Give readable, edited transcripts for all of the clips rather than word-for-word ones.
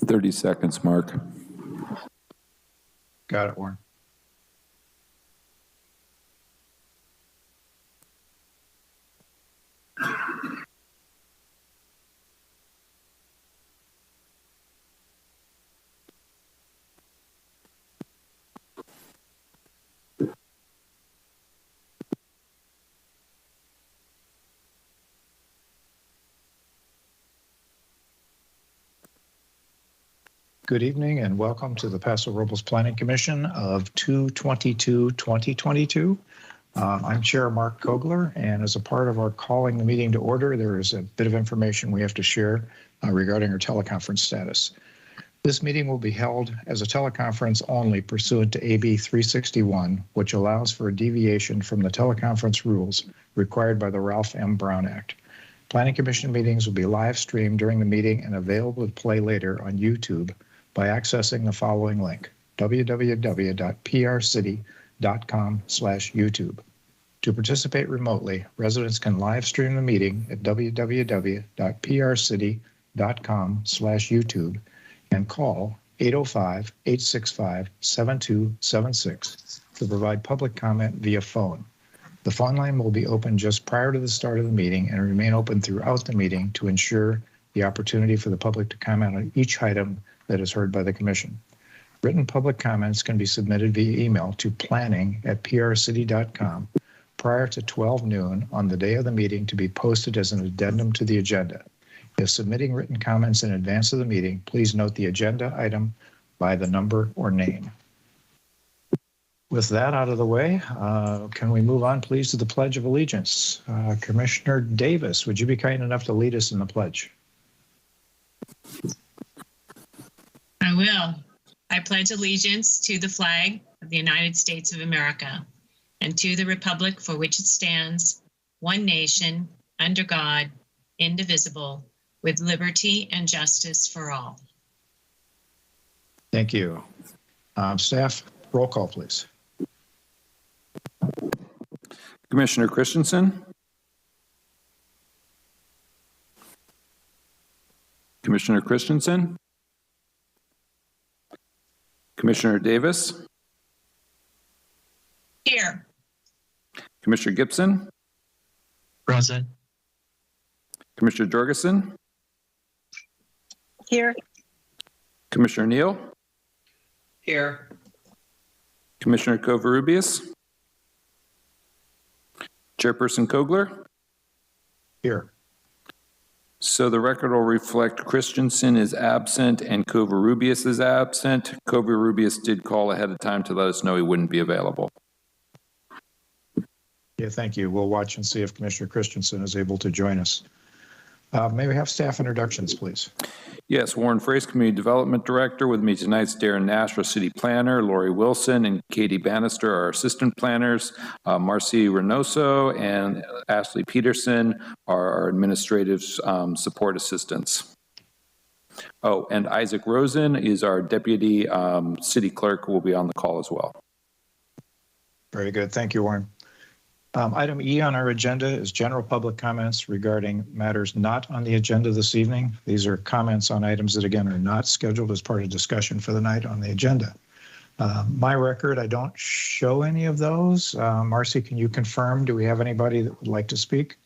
30 seconds, Mark. Got it, Warren. Good evening and welcome to the Paso Robles Planning Commission of 2/22/2022. I'm Chair Mark Kogler, and as a part of our calling the meeting to order, there is a bit of information we have to share regarding our teleconference status. This meeting will be held as a teleconference only pursuant to AB 361, which allows for a deviation from the teleconference rules required by the Ralph M. Brown Act. Planning Commission meetings will be live streamed during the meeting and available to play later on YouTube by accessing the following link, www.prcity.com/YouTube. To participate remotely, residents can live stream the meeting at www.prcity.com/YouTube and call 805-865-7276 to provide public comment via phone. The phone line will be open just prior to the start of the meeting and remain open throughout the meeting to ensure the opportunity for the public to comment on each item that is heard by the Commission. Written public comments can be submitted via email to planning@prcity.com prior to 12 noon on the day of the meeting to be posted as an addendum to the agenda. If submitting written comments in advance of the meeting, please note the agenda item by the number or name. With that out of the way, can we move on, please, to the Pledge of Allegiance? Commissioner Davis, would you be kind enough to lead us in the pledge? I will. I pledge allegiance to the flag of the United States of America and to the republic for which it stands, one nation, under God, indivisible, with liberty and justice for all. Thank you. Staff, roll call, please. Commissioner Christensen? Commissioner Christensen? Commissioner Davis? Here. Commissioner Gibson? Present. Commissioner Jorgensen? Here. Commissioner Neal? Here. Commissioner Covarrubias? Chairperson Kogler? Here. So the record will reflect Christensen is absent and Covarrubias is absent. Covarrubias did call ahead of time to let us know he wouldn't be available. Yeah, thank you. We'll watch and see if Commissioner Christensen is able to join us. May we have staff introductions, please? Yes, Warren Frace, Community Development Director. With me tonight is Darren Nash, our City Planner, Lori Wilson and Katie Bannister, our Assistant Planners, Marcy Reynoso and Ashley Peterson, our Administrative Support Assistants. Oh, and Isaac Rosen is our Deputy City Clerk, who will be on the call as well. Very good. Thank you, Warren. Item E on our agenda is general public comments regarding matters not on the agenda this evening. These are comments on items that, again, are not scheduled as part of discussion for the night on the agenda. My record, I don't show any of those. Marcy, can you confirm? Do we have anybody that would like to speak?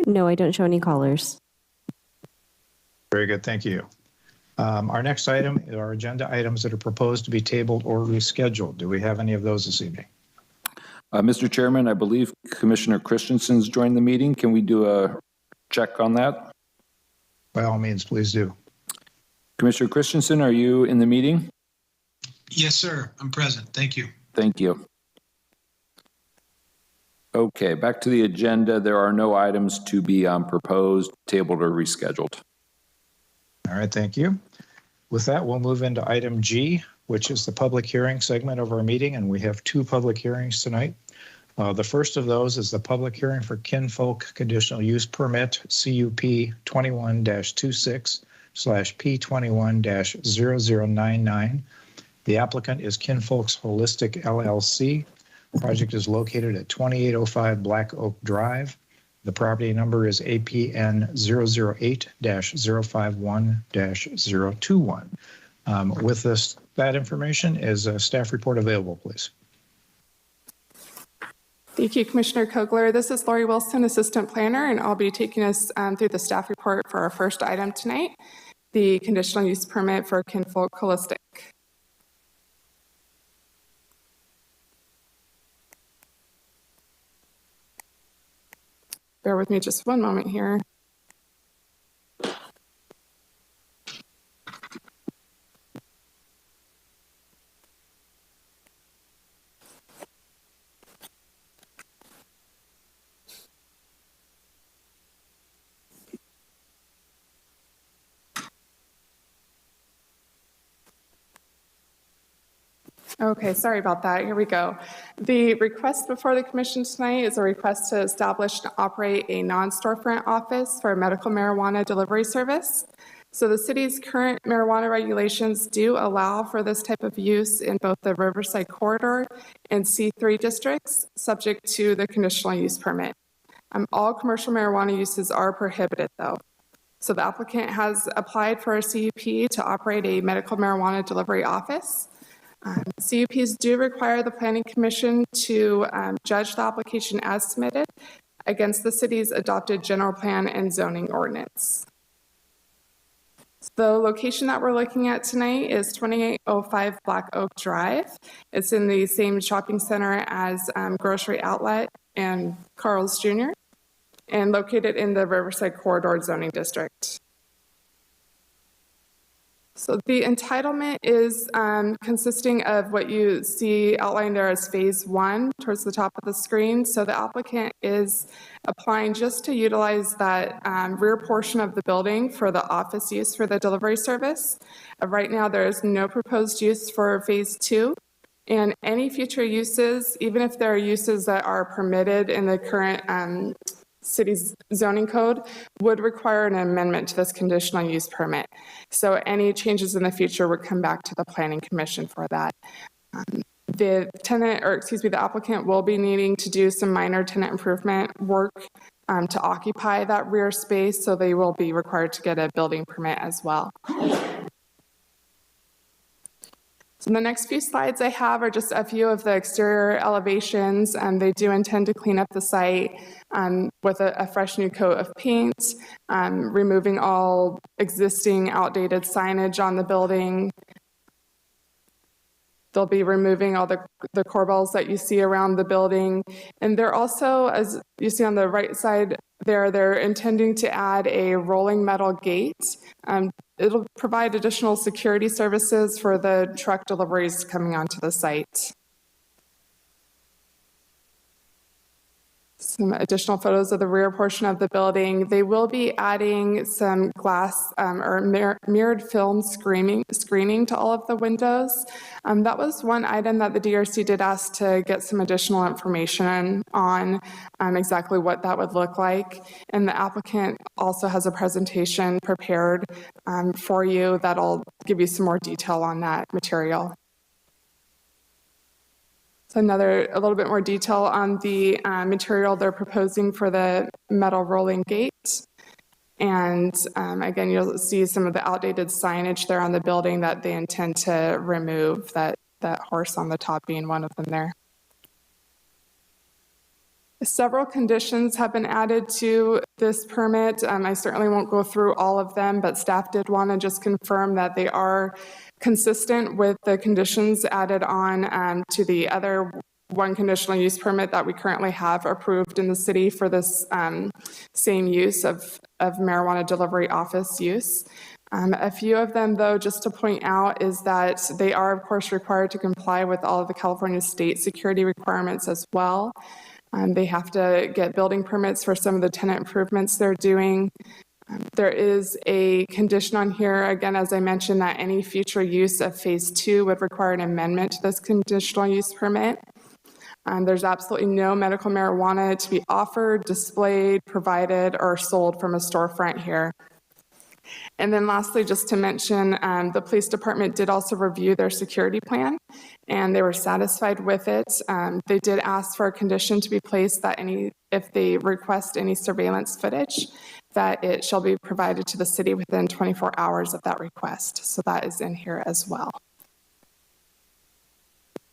No, I don't show any callers. Very good. Thank you. Our next item is our agenda items that are proposed to be tabled or rescheduled. Do we have any of those this evening? Mr. Chairman, I believe Commissioner Christensen's joined the meeting. Can we do a check on that? By all means, please do. Commissioner Christensen, are you in the meeting? Yes, sir. I'm present. Thank you. Thank you. Okay, back to the agenda. There are no items to be proposed, tabled, or rescheduled. All right, thank you. With that, we'll move into item G, which is the public hearing segment of our meeting, and we have two public hearings tonight. The first of those is the public hearing for Kinfolk Conditional Use Permit, CUP 21-26/P21-0099. The applicant is Kinfolk's Holistic LLC. The project is located at 2805 Black Oak Drive. The property number is APN 008-051-021. With that information, is a staff report available, please? Thank you, Commissioner Kogler. This is Lori Wilson, Assistant Planner, and I'll be taking us through the staff report for our first item tonight, the conditional use permit for Kinfolk Holistic. Bear with me just one moment here. Okay, sorry about that. Here we go. The request before the commission tonight is a request to establish and operate a non-storefront office for a medical marijuana delivery service. So the city's current marijuana regulations do allow for this type of use in both the Riverside Corridor and C3 districts, subject to the conditional use permit. All commercial marijuana uses are prohibited though. So the applicant has applied for a CUP to operate a medical marijuana delivery office. CUPs do require the Planning Commission to judge the application as submitted against the city's adopted general plan and zoning ordinance. The location that we're looking at tonight is 2805 Black Oak Drive. It's in the same shopping center as Grocery Outlet and Carl's Jr. and located in the Riverside Corridor zoning district. So the entitlement is consisting of what you see outlined there as phase 1 towards the top of the screen. So the applicant is applying just to utilize that rear portion of the building for the office use for the delivery service. Right now, there is no proposed use for phase 2. And any future uses, even if there are uses that are permitted in the current city's zoning code, would require an amendment to this conditional use permit. So any changes in the future would come back to the Planning Commission for that. The applicant will be needing to do some minor tenant improvement work to occupy that rear space, so they will be required to get a building permit as well. So the next few slides I have are just a few of the exterior elevations, and they do intend to clean up the site with a fresh new coat of paint, removing all existing outdated signage on the building. They'll be removing all the corbels that you see around the building. And they're also, as you see on the right side there, they're intending to add a rolling metal gate. It'll provide additional security services for the truck deliveries coming onto the site. Some additional photos of the rear portion of the building. They will be adding some glass or mirrored film screening to all of the windows. That was one item that the DRC did ask to get some additional information on exactly what that would look like. And the applicant also has a presentation prepared for you that'll give you some more detail on that material. So a little bit more detail on the material they're proposing for the metal rolling gate. And again, you'll see some of the outdated signage there on the building that they intend to remove, that horse on the top being one of them there. Several conditions have been added to this permit. I certainly won't go through all of them, but staff did want to just confirm that they are consistent with the conditions added on to the other one conditional use permit that we currently have approved in the city for this same use of marijuana delivery office use. A few of them, though, just to point out, is that they are, of course, required to comply with all of the California state security requirements as well. They have to get building permits for some of the tenant improvements they're doing. There is a condition on here, again, as I mentioned, that any future use of phase 2 would require an amendment to this conditional use permit. There's absolutely no medical marijuana to be offered, displayed, provided, or sold from a storefront here. And then lastly, just to mention, the police department did also review their security plan, and they were satisfied with it. They did ask for a condition to be placed that if they request any surveillance footage, that it shall be provided to the city within 24 hours of that request. So that is in here as well.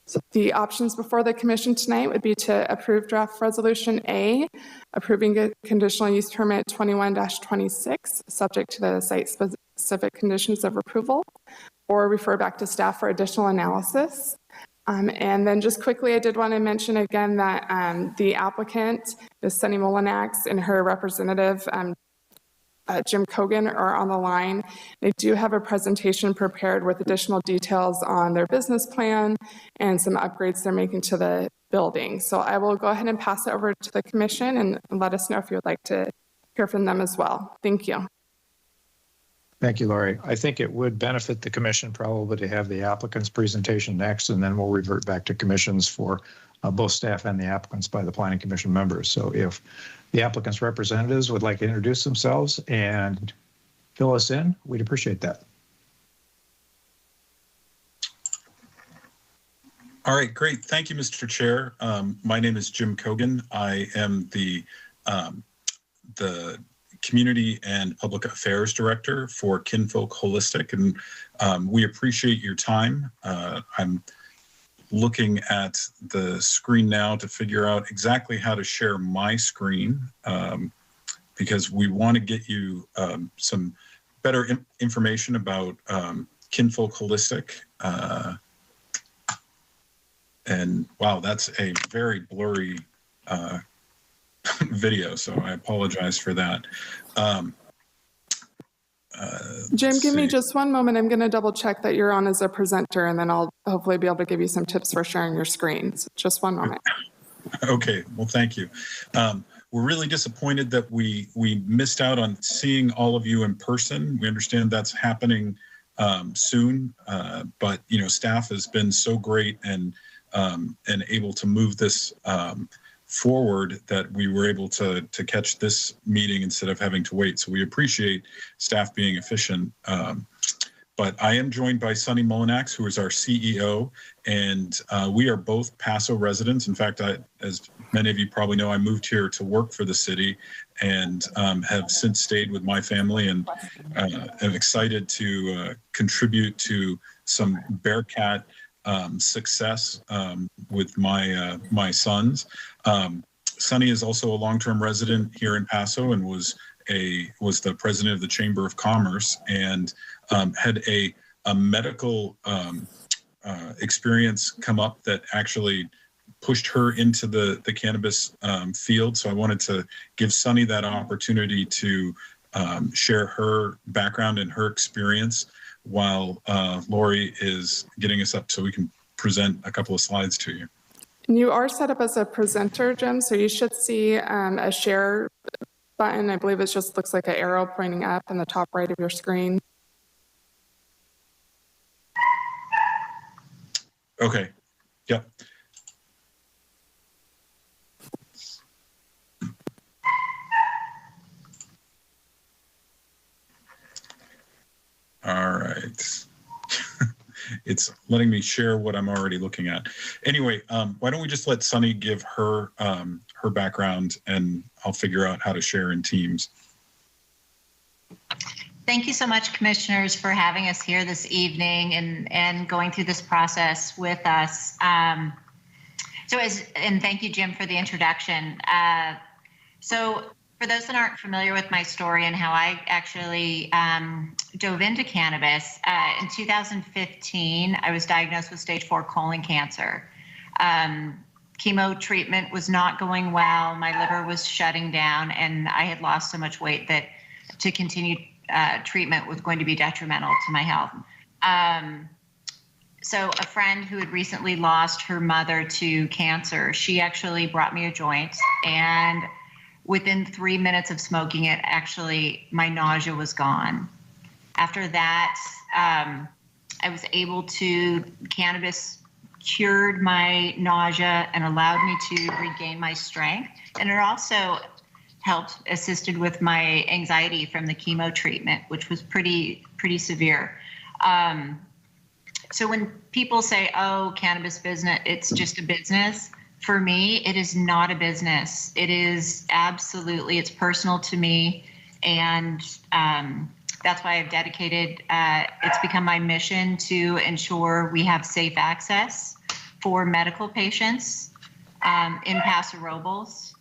So the options before the commission tonight would be to approve draft resolution A, approving a conditional use permit 21-26, subject to the site-specific conditions of approval, or refer back to staff for additional analysis. And then just quickly, I did want to mention again that the applicant, Ms. Sunny Molinax, and her representative, Jim Cogan, are on the line. They do have a presentation prepared with additional details on their business plan and some upgrades they're making to the building. So I will go ahead and pass it over to the commission and let us know if you would like to hear from them as well. Thank you. Thank you, Lori. I think it would benefit the commission probably to have the applicant's presentation next, and then we'll revert back to commissions for both staff and the applicants by the planning commission members. So if the applicant's representatives would like to introduce themselves and fill us in, we'd appreciate that. All right, great. Thank you, Mr. Chair. My name is Jim Cogan. I am the Community and Public Affairs Director for Kinfolk Holistic, and we appreciate your time. I'm looking at the screen now to figure out exactly how to share my screen, because we want to get you some better information about Kinfolk Holistic. And wow, that's a very blurry video, so I apologize for that. Jim, give me just one moment. I'm going to double check that you're on as a presenter, and then I'll hopefully be able to give you some tips for sharing your screens. Just one moment. Okay, well, thank you. We're really disappointed that we missed out on seeing all of you in person. We understand that's happening soon, but staff has been so great and able to move this forward that we were able to catch this meeting instead of having to wait. So we appreciate staff being efficient. But I am joined by Sunny Molinax, who is our CEO, and we are both Paso residents. In fact, as many of you probably know, I moved here to work for the city and have since stayed with my family, and am excited to contribute to some Bearcat success with my sons. Sunny is also a long-term resident here in Paso and was the president of the Chamber of Commerce, and had a medical experience come up that actually pushed her into the cannabis field. So I wanted to give Sunny that opportunity to share her background and her experience while Lori is getting us up so we can present a couple of slides to you. And you are set up as a presenter, Jim, so you should see a share button. I believe it just looks like an arrow pointing up in the top right of your screen. Okay, yep. All right. It's letting me share what I'm already looking at. Anyway, why don't we just let Sunny give her her background, and I'll figure out how to share in Teams. Thank you so much, commissioners, for having us here this evening and going through this process with us. And thank you, Jim, for the introduction. So for those that aren't familiar with my story and how I actually dove into cannabis, in 2015, I was diagnosed with stage 4 colon cancer. Chemo treatment was not going well. My liver was shutting down, and I had lost so much weight that to continue treatment was going to be detrimental to my health. So a friend who had recently lost her mother to cancer, she actually brought me a joint, and within 3 minutes of smoking it, actually my nausea was gone. After that, I was able to, cannabis cured my nausea and allowed me to regain my strength. And it also assisted with my anxiety from the chemo treatment, which was pretty severe. So when people say, oh, cannabis business, it's just a business. For me, it is not a business. It is absolutely, it's personal to me. And that's why I've dedicated, it's become my mission to ensure we have safe access for medical patients in Paso Robles.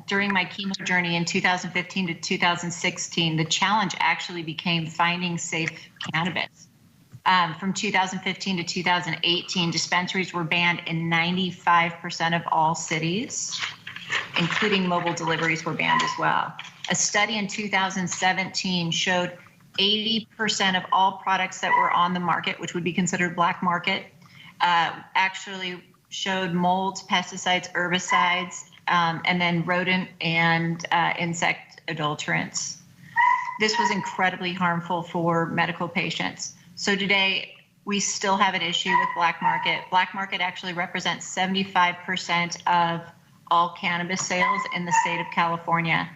During my chemo journey in 2015 to 2016, the challenge actually became finding safe cannabis. From 2015 to 2018, dispensaries were banned in 95% of all cities, including mobile deliveries were banned as well. A study in 2017 showed 80% of all products that were on the market, which would be considered black market, actually showed molds, pesticides, herbicides, and then rodent and insect adulterants. This was incredibly harmful for medical patients. So today, we still have an issue with black market. Black market actually represents 75% of all cannabis sales in the state of California.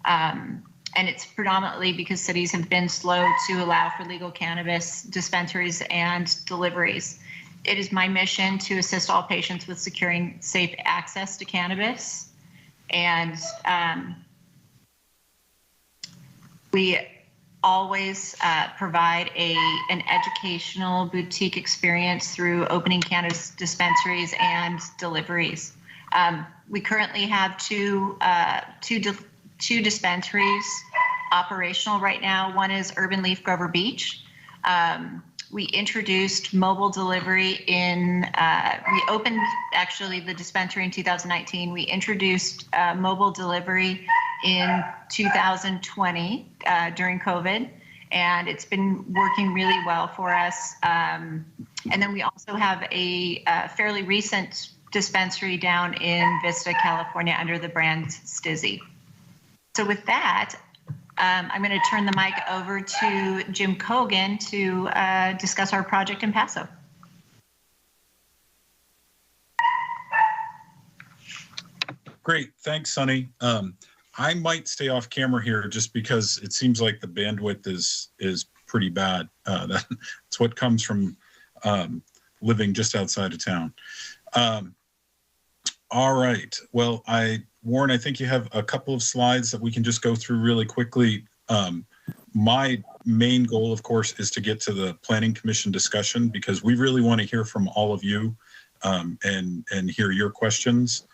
And it's predominantly because cities have been slow to allow for legal cannabis dispensaries and deliveries. It is my mission to assist all patients with securing safe access to cannabis. And we always provide an educational boutique experience through opening cannabis dispensaries and deliveries. We currently have two dispensaries operational right now. One is Urban Leaf Grover Beach. We introduced mobile delivery we opened actually the dispensary in 2019. We introduced mobile delivery in 2020 during COVID, and it's been working really well for us. And then we also have a fairly recent dispensary down in Vista, California under the brand Stizzy. So with that, I'm going to turn the mic over to Jim Cogan to discuss our project in Paso. Great, thanks, Sunny. I might stay off camera here just because it seems like the bandwidth is pretty bad. That's what comes from living just outside of town. All right. Well, Warren, I think you have a couple of slides that we can just go through really quickly. My main goal, of course, is to get to the Planning Commission discussion because we really want to hear from all of you and hear your questions.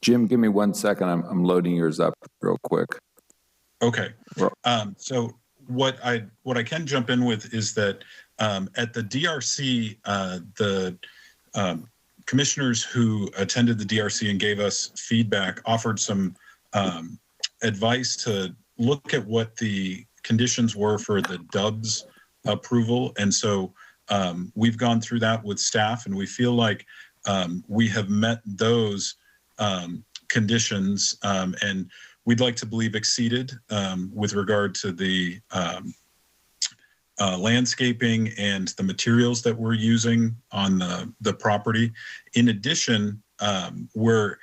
Jim, give me 1 second. I'm loading yours up real quick. Okay. So what I can jump in with is that at the DRC, the commissioners who attended the DRC and gave us feedback offered some advice to look at what the conditions were for the DUBS approval. And so we've gone through that with staff, and we feel like we have met those conditions, and we'd like to believe exceeded with regard to the landscaping and the materials that we're using on the property. In addition, we're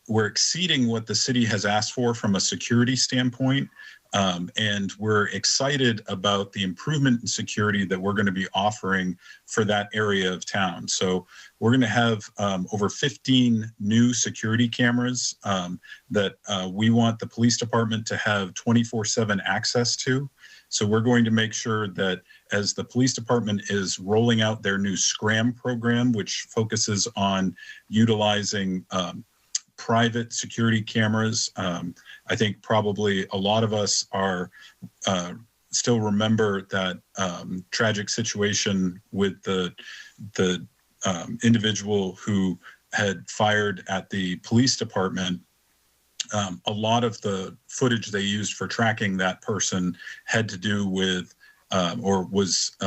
exceeding what the city has asked for from a security standpoint, and we're excited about the improvement in security that we're going to be offering for that area of town. So we're going to have over 15 new security cameras that we want the police department to have 24/7 access to. So we're going to make sure that as the police department is rolling out their new SCRAM program, which focuses on utilizing private security cameras. I think probably a lot of us are still remember that tragic situation with the individual who had fired at the police department. A lot of the footage they used for tracking that person had to do with or was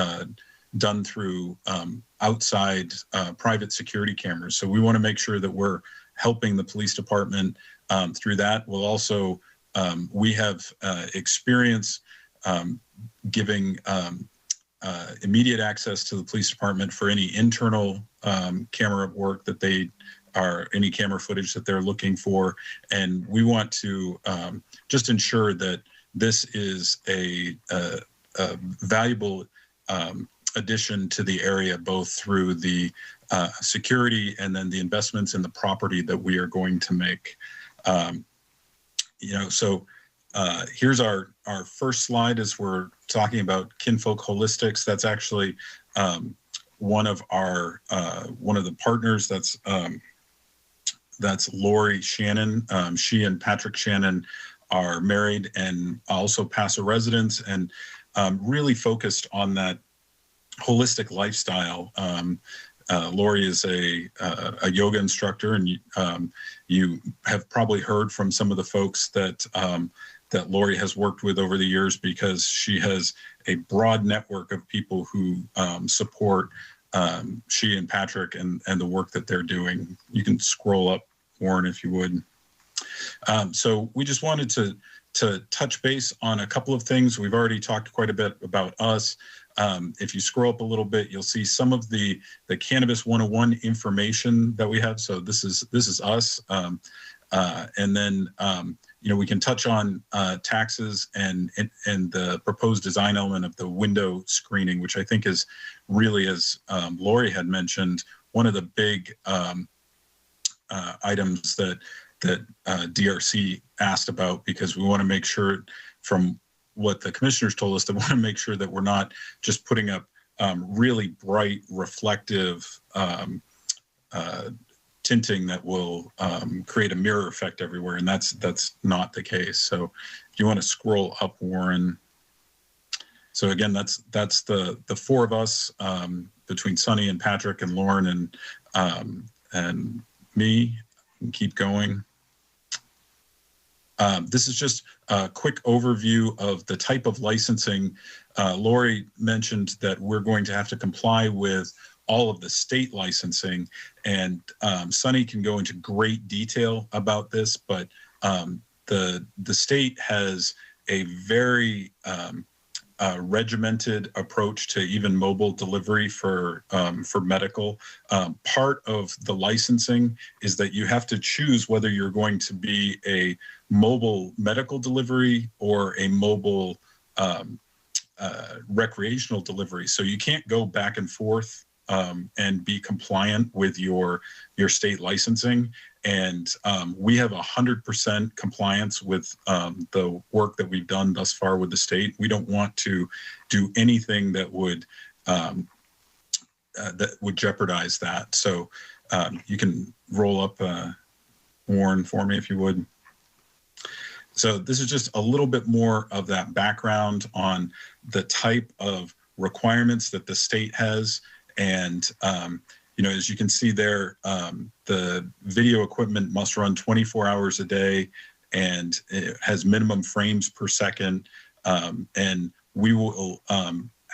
done through outside private security cameras. So we want to make sure that we're helping the police department through that. We'll also, we have experience giving immediate access to the police department for any internal camera work that they any camera footage that they're looking for. And we want to just ensure that this is a valuable addition to the area, both through the security and then the investments in the property that we are going to make. So here's our first slide as we're talking about Kinfolk Holistics. That's actually one of the partners. That's Lori Shannon. She and Patrick Shannon are married and also Paso residents, and really focused on that holistic lifestyle. Lori is a yoga instructor, and you have probably heard from some of the folks that Lori has worked with over the years, because she has a broad network of people who support she and Patrick and the work that they're doing. You can scroll up, Warren, if you would. So we just wanted to touch base on a couple of things. We've already talked quite a bit about us. If you scroll up a little bit, you'll see some of the Cannabis 101 information that we have. So this is us. And then, we can touch on taxes and the proposed design element of the window screening, which I think is really, as Lori had mentioned, one of the big items that DRC asked about, because we want to make sure, from what the commissioners told us, they want to make sure that we're not just putting up really bright, reflective tinting that will create a mirror effect everywhere, and that's not the case. So if you want to scroll up, Warren. So again, that's the four of us, between Sunny and Patrick and Lauren and me. And keep going. This is just a quick overview of the type of licensing. Lori mentioned that we're going to have to comply with all of the state licensing, and Sunny can go into great detail about this, but the state has a very regimented approach to even mobile delivery for medical. Part of the licensing is that you have to choose whether you're going to be a mobile medical delivery or a mobile recreational delivery. So you can't go back and forth and be compliant with your state licensing. And we have 100% compliance with the work that we've done thus far with the state. We don't want to do anything that would jeopardize that. So you can roll up, Warren, for me, if you would. So this is just a little bit more of that background on the type of requirements that the state has. And as you can see there, the video equipment must run 24 hours a day, and it has minimum frames per second. And we will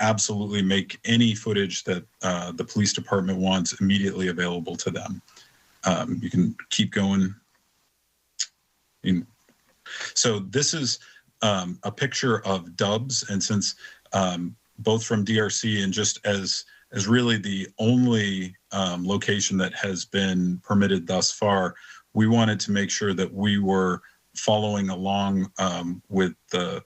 absolutely make any footage that the police department wants immediately available to them. You can keep going. So this is a picture of Dubs, and since both from DRC and just as really the only location that has been permitted thus far, we wanted to make sure that we were following along with the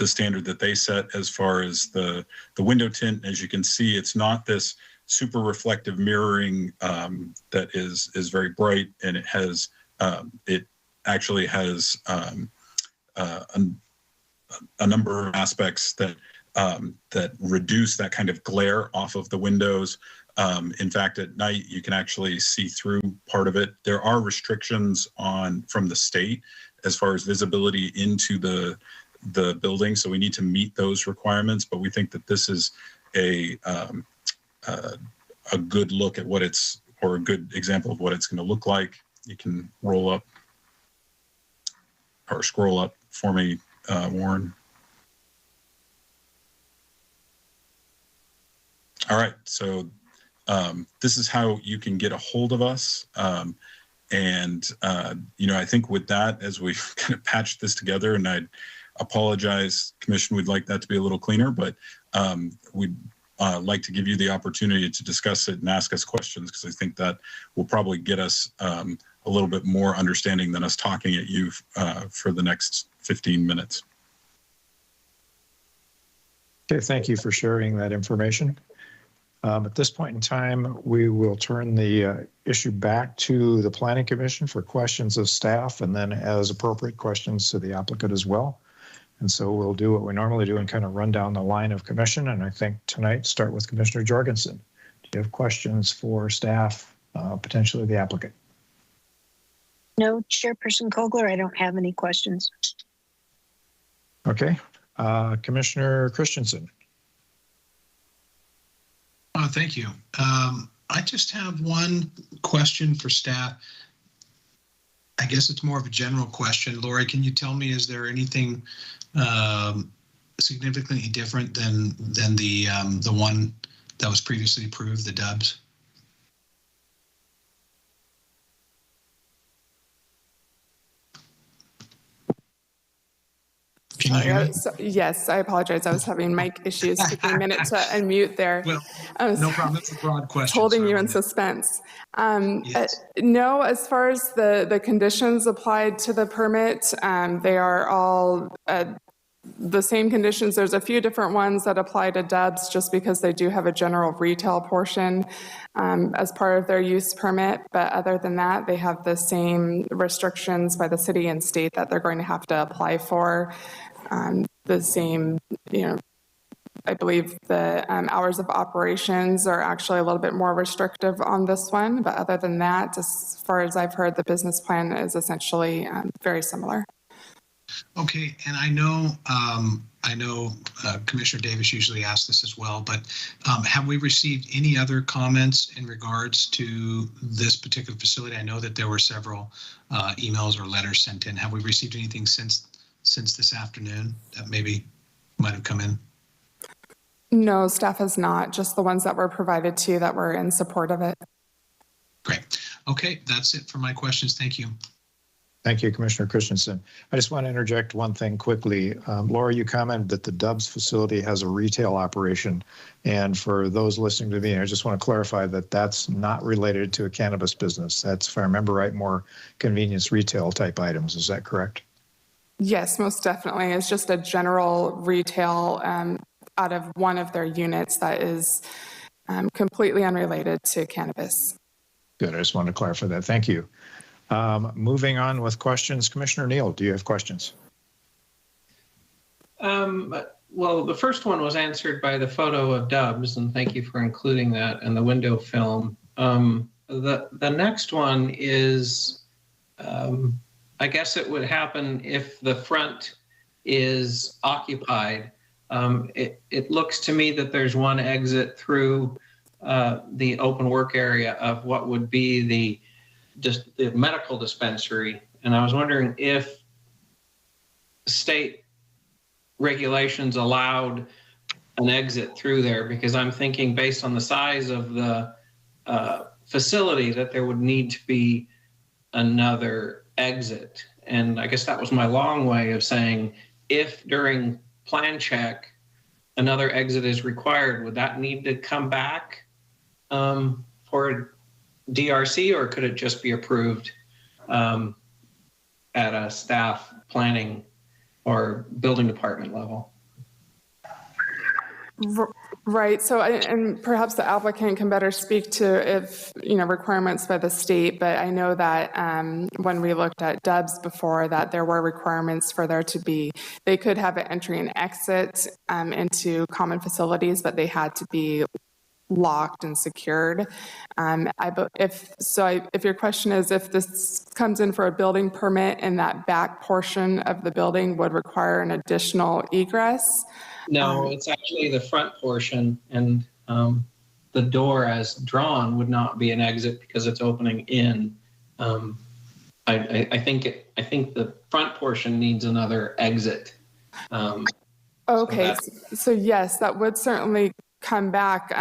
standard that they set as far as the window tint. As you can see, it's not this super reflective mirroring that is very bright, and it has it actually has a number of aspects that reduce that kind of glare off of the windows. In fact, at night, you can actually see through part of it. There are restrictions from the state as far as visibility into the building, so we need to meet those requirements. But we think that this is a good look at or a good example of what it's going to look like. You can roll up or scroll up for me, Warren. All right, so this is how you can get a hold of us. And I think with that, as we kind of patched this together, and I apologize, Commission, we'd like that to be a little cleaner, but we'd like to give you the opportunity to discuss it and ask us questions, because I think that will probably get us a little bit more understanding than us talking at you for the next 15 minutes. Okay, thank you for sharing that information. At this point in time, we will turn the issue back to the Planning Commission for questions of staff, and then as appropriate, questions to the applicant as well. And so we'll do what we normally do and kind of run down the line of commission. And I think tonight, start with Commissioner Jorgensen. Do you have questions for staff, potentially the applicant? No, Chairperson Kogler, I don't have any questions. Okay, Commissioner Christensen. Thank you. I just have one question for staff. I guess it's more of a general question. Lori, can you tell me, is there anything significantly different than the one that was previously approved, the Dubs? Can you hear me? Yes, I apologize. I was having mic issues. Took me a minute to unmute there. Well, I was no problem. That's a broad question. holding you in suspense. Yes. No, as far as the conditions applied to the permit, they are all the same conditions. There's a few different ones that apply to Dubs just because they do have a general retail portion as part of their use permit. But other than that, they have the same restrictions by the city and state that they're going to have to apply for. The same, I believe the hours of operations are actually a little bit more restrictive on this one. But other than that, as far as I've heard, the business plan is essentially very similar. Okay, and I know Commissioner Davis usually asks this as well, but have we received any other comments in regards to this particular facility? I know that there were several emails or letters sent in. Have we received anything since this afternoon that maybe might have come in? No, staff has not, just the ones that were provided to you that were in support of it. Great. Okay, that's it for my questions. Thank you. Thank you, Commissioner Christensen. I just want to interject one thing quickly. Laura, you commented that the Dubs facility has a retail operation. And for those listening to me, I just want to clarify that that's not related to a cannabis business. That's, if I remember right, more convenience retail type items. Is that correct? Yes, most definitely. It's just a general retail out of one of their units that is completely unrelated to cannabis. Good. I just wanted to clarify that. Thank you. Moving on with questions. Commissioner Neal, do you have questions? Well, the first one was answered by the photo of Dubs, and thank you for including that in the window film. The next one is, I guess it would happen if the front is occupied. It looks to me that there's one exit through the open work area of what would be the medical dispensary. And I was wondering if state regulations allowed an exit through there, because I'm thinking based on the size of the facility that there would need to be another exit. And I guess that was my long way of saying, if during plan check another exit is required, would that need to come back for DRC, or could it just be approved at a staff planning or building department level? Right. So, and perhaps the applicant can better speak to if, requirements by the state, but I know that when we looked at Dubs before, that there were requirements for there to be, they could have an entry and exit into common facilities, but they had to be locked and secured. If your question is if this comes in for a building permit and that back portion of the building would require an additional egress? No, it's actually the front portion, and the door as drawn would not be an exit because it's opening in. I think the front portion needs another exit. Okay, so yes, that would certainly come back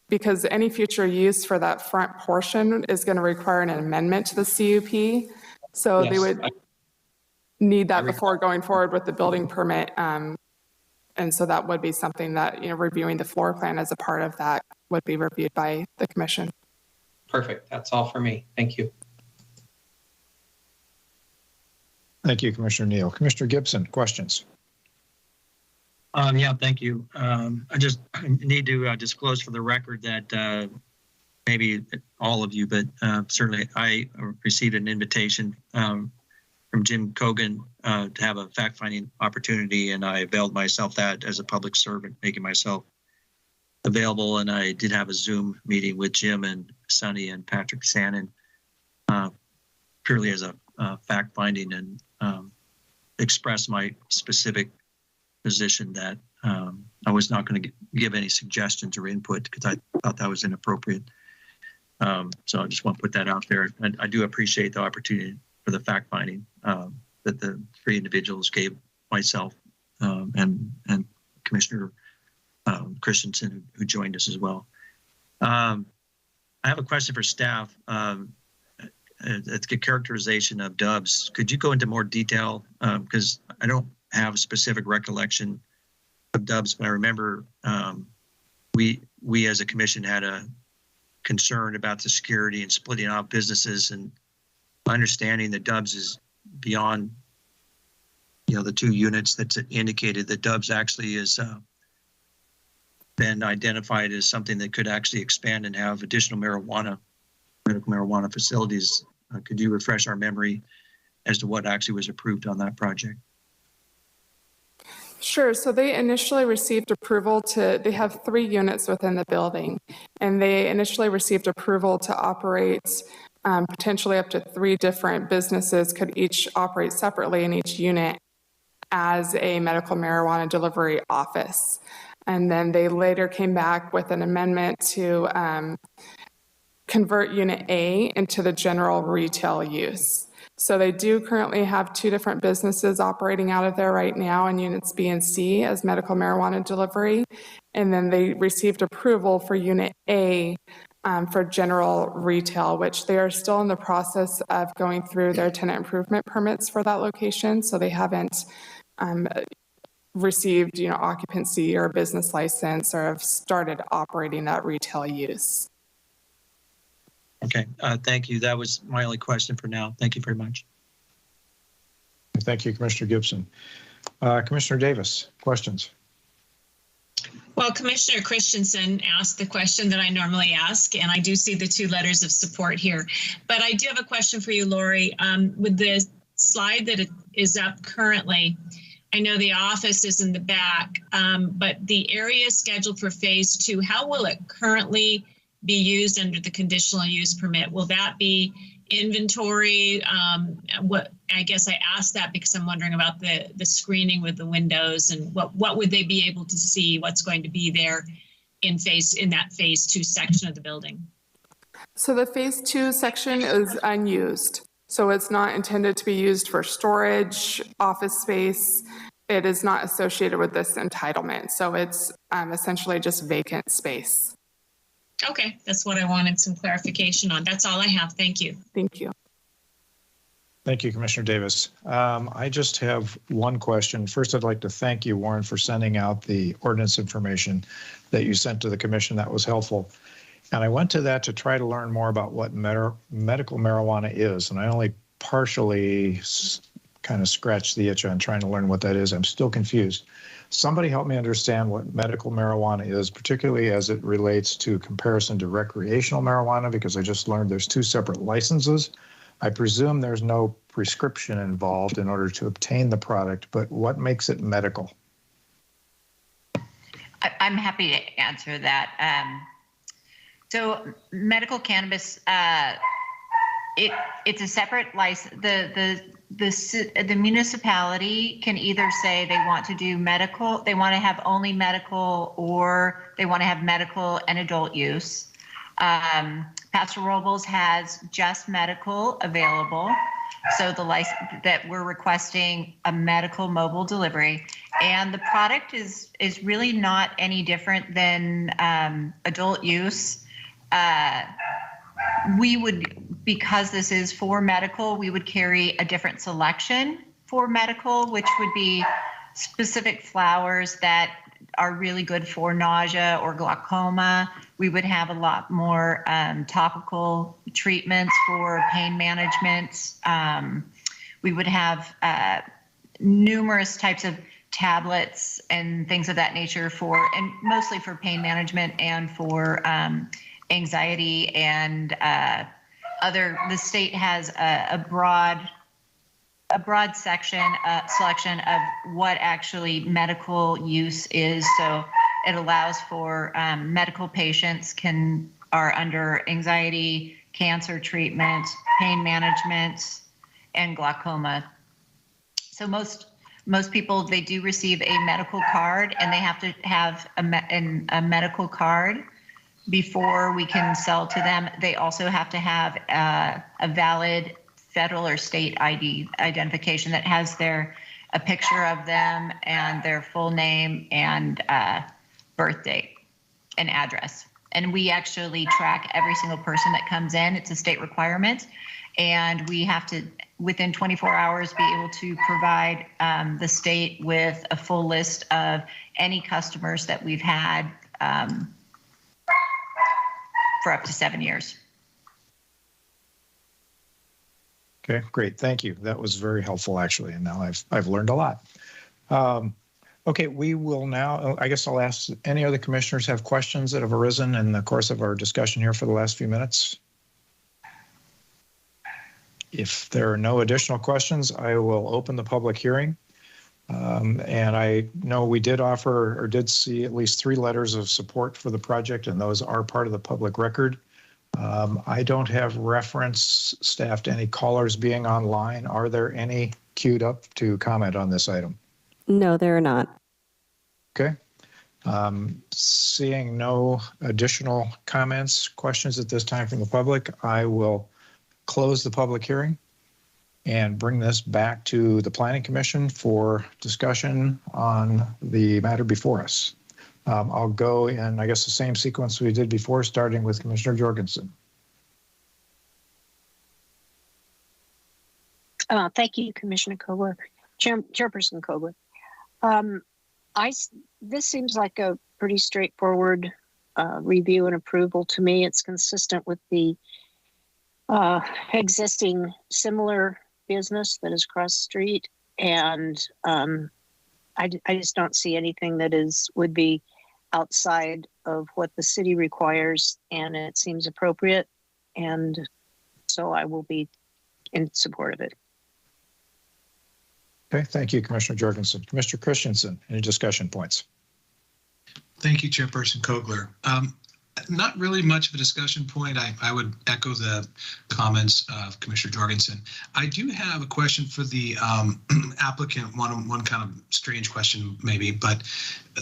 because any future use for that front portion is going to require an amendment to the CUP. So yes, they would need that before going forward with the building permit And so that would be something that, reviewing the floor plan as a part of that would be reviewed by the commission. Perfect. That's all for me. Thank you. Thank you, Commissioner Neal. Commissioner Gibson, questions? Yeah, thank you. I just need to disclose for the record that maybe all of you, but certainly I received an invitation from Jim Cogan to have a fact-finding opportunity, and I availed myself that as a public servant, making myself available. And I did have a Zoom meeting with Jim and Sonny and Patrick Sannon, purely as a fact-finding, and express my specific position that I was not going to give any suggestions or input because I thought that was inappropriate. So I just want to put that out there. And I do appreciate the opportunity for the fact finding that the three individuals gave myself and Commissioner Christensen, who joined us as well. I have a question for staff. It's a characterization of Dubs. Could you go into more detail? Because I don't have a specific recollection of Dubs, but I remember we as a commission had a concern about the security and splitting off businesses, and my understanding that Dubs is beyond, the two units that's indicated. That Dubs actually is been identified as something that could actually expand and have additional medical marijuana facilities. Could you refresh our memory as to what actually was approved on that project? Sure. So they initially received approval they have 3 units within the building, and they initially received approval to operate potentially up to 3 different businesses could each operate separately in each unit as a medical marijuana delivery office. And then they later came back with an amendment to convert Unit A into the general retail use. So they do currently have 2 different businesses operating out of there right now in Units B and C as medical marijuana delivery. And then they received approval for Unit A for general retail, which they are still in the process of going through their tenant improvement permits for that location. So they haven't received, occupancy or business license or have started operating that retail use. Okay, thank you. That was my only question for now. Thank you very much. Thank you, Commissioner Gibson. Commissioner Davis, questions? Well, Commissioner Christensen asked the question that I normally ask, and I do see the 2 letters of support here. But I do have a question for you, Lori. With the slide that is up currently, I know the office is in the back, but the area scheduled for phase 2, how will it currently be used under the conditional use permit? Will that be inventory? I guess I asked that because I'm wondering about the screening with the windows, and what would they be able to see? What's going to be there in that phase 2 section of the building? So the phase 2 section is unused. So it's not intended to be used for storage, office space. It is not associated with this entitlement. So it's essentially just vacant space. Okay, that's what I wanted some clarification on. That's all I have. Thank you. Thank you. Thank you, Commissioner Davis. I just have one question. First, I'd like to thank you, Warren, for sending out the ordinance information that you sent to the commission. That was helpful. And I went to that to try to learn more about what medical marijuana is. And I only partially kind of scratched the itch on trying to learn what that is. I'm still confused. Somebody help me understand what medical marijuana is, particularly as it relates to comparison to recreational marijuana, because I just learned there's 2 separate licenses. I presume there's no prescription involved in order to obtain the product, but what makes it medical? I'm happy to answer that. So medical cannabis, it's a separate license. The municipality can either say they want to do medical, they want to have only medical, or they want to have medical and adult use. Paso Robles has just medical available. So the license that we're requesting a medical mobile delivery, and the product is really not any different than adult use. We would, because this is for medical, we would carry a different selection for medical, which would be specific flowers that are really good for nausea or glaucoma. We would have a lot more topical treatments for pain management. We would have numerous types of tablets and things of that nature and mostly for pain management and for anxiety and the state has a broad selection of what actually medical use is. So it allows for medical patients are under anxiety, cancer treatment, pain management, and glaucoma. So most people, they do receive a medical card, and they have to have a medical card before we can sell to them. They also have to have a valid federal or state ID identification that has a picture of them and their full name and birth date and address. And we actually track every single person that comes in. It's a state requirement. And we have to, within 24 hours, be able to provide the state with a full list of any customers that we've had for up to 7 years. Okay, great. Thank you. That was very helpful, actually. And now I've learned a lot. Okay, we will now, I guess I'll ask any other commissioners have questions that have arisen in the course of our discussion here for the last few minutes. If there are no additional questions, I will open the public hearing. And I know we did offer or did see at least 3 letters of support for the project, and those are part of the public record. I don't have reference staff to any callers being online. Are there any queued up to comment on this item? No, there are not. Okay. Seeing no additional comments, questions at this time from the public, I will close the public hearing and bring this back to the Planning Commission for discussion on the matter before us. I'll go in, I guess, the same sequence we did before, starting with Commissioner Jorgensen. Thank you, Commissioner Kogler, Chairperson Kogler. This seems like a pretty straightforward review and approval to me. It's consistent with the existing similar business that is across the street, and I just don't see anything that would be outside of what the city requires, and it seems appropriate, and so I will be in support of it. Okay, thank you, Commissioner Jorgensen. Commissioner Christensen, any discussion points? Thank you, Chairperson Kogler. Not really much of a discussion point. I would echo the comments of Commissioner Jorgensen. I do have a question for the applicant, one kind of strange question maybe, but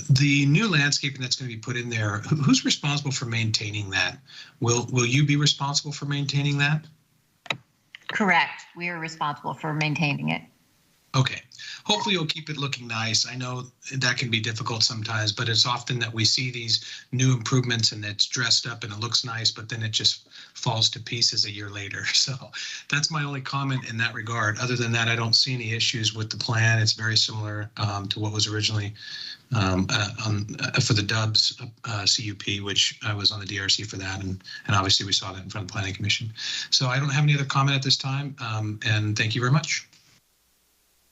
the new landscaping that's going to be put in there, who's responsible for maintaining that? Will you be responsible for maintaining that? Correct. We are responsible for maintaining it. Okay. Hopefully you'll keep it looking nice. I know that can be difficult sometimes, but it's often that we see these new improvements and it's dressed up and it looks nice, but then it just falls to pieces a year later. So that's my only comment in that regard. Other than that, I don't see any issues with the plan. It's very similar to what was originally for the Dubs CUP, which I was on the DRC for that. And obviously we saw that in front of the Planning Commission. So I don't have any other comment at this time. And thank you very much.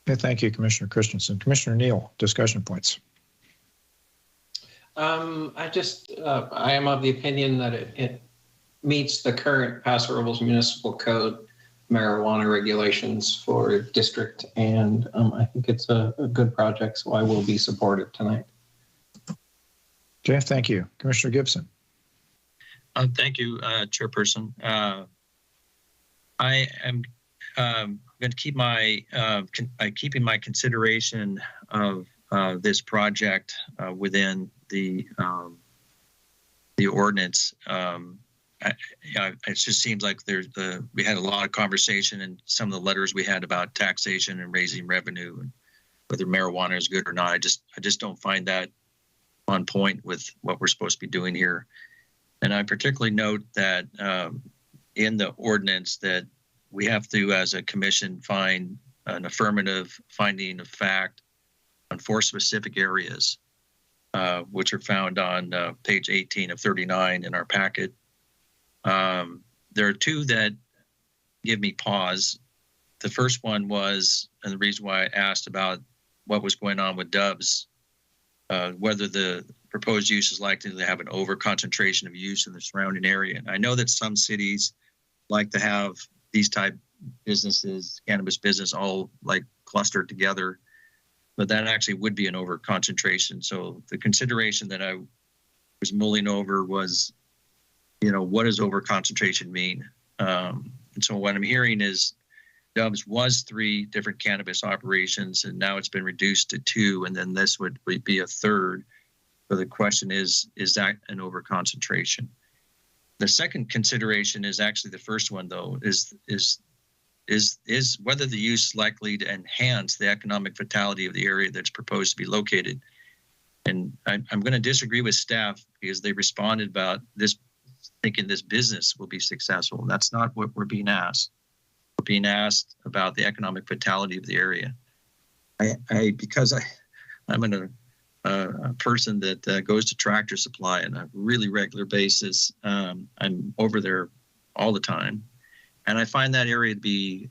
Okay, thank you, Commissioner Christensen. Commissioner Neal, discussion points. I am of the opinion that it meets the current Paso Robles Municipal Code marijuana regulations for district, and I think it's a good project, so I will be supportive tonight. Okay, thank you. Commissioner Gibson. Thank you, Chairperson. I am going to keep keeping my consideration of this project within the ordinance. It just seems like we had a lot of conversation, and some of the letters we had about taxation and raising revenue and whether marijuana is good or not. I just don't find that on point with what we're supposed to be doing here. And I particularly note that in the ordinance that we have to, as a commission, find an affirmative finding of fact on 4 specific areas, which are found on page 18 of 39 in our packet. There are 2 that give me pause. The first one was, and the reason why I asked about what was going on with Dubs, whether the proposed use is likely to have an over concentration of use in the surrounding area. And I know that some cities like to have these type businesses, cannabis business, all like clustered together, but that actually would be an over concentration. So the consideration that I was mulling over was, what does over concentration mean? And so what I'm hearing is Dubs was 3 different cannabis operations, and now it's been reduced to 2, and then this would be a third. So the question is that an over concentration? The second consideration is actually the first one, though, is whether the use is likely to enhance the economic vitality of the area that's proposed to be located. And I'm going to disagree with staff because they responded about this, thinking this business will be successful. That's not what we're being asked. We're being asked about the economic vitality of the area. Because I'm a person that goes to Tractor Supply on a really regular basis. I'm over there all the time. And I find that area to be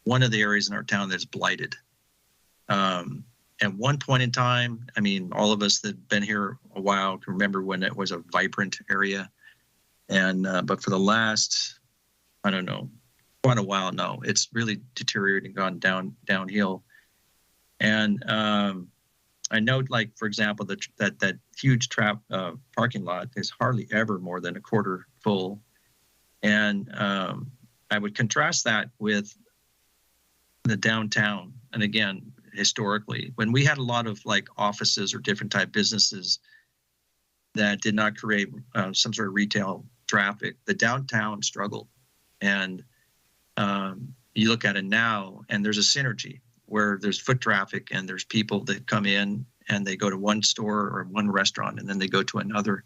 one of the areas in our town that's blighted. At one point in time, I mean, all of us that have been here a while can remember when it was a vibrant area. And but for the last, I don't know, quite a while now, it's really deteriorated and gone downhill. And I note, like, for example, that huge parking lot is hardly ever more than a quarter full. And I would contrast that with the downtown. And again, historically, when we had a lot of like offices or different type businesses that did not create some sort of retail traffic, the downtown struggled. And you look at it now, and there's a synergy where there's foot traffic and there's people that come in and they go to one store or one restaurant and then they go to another.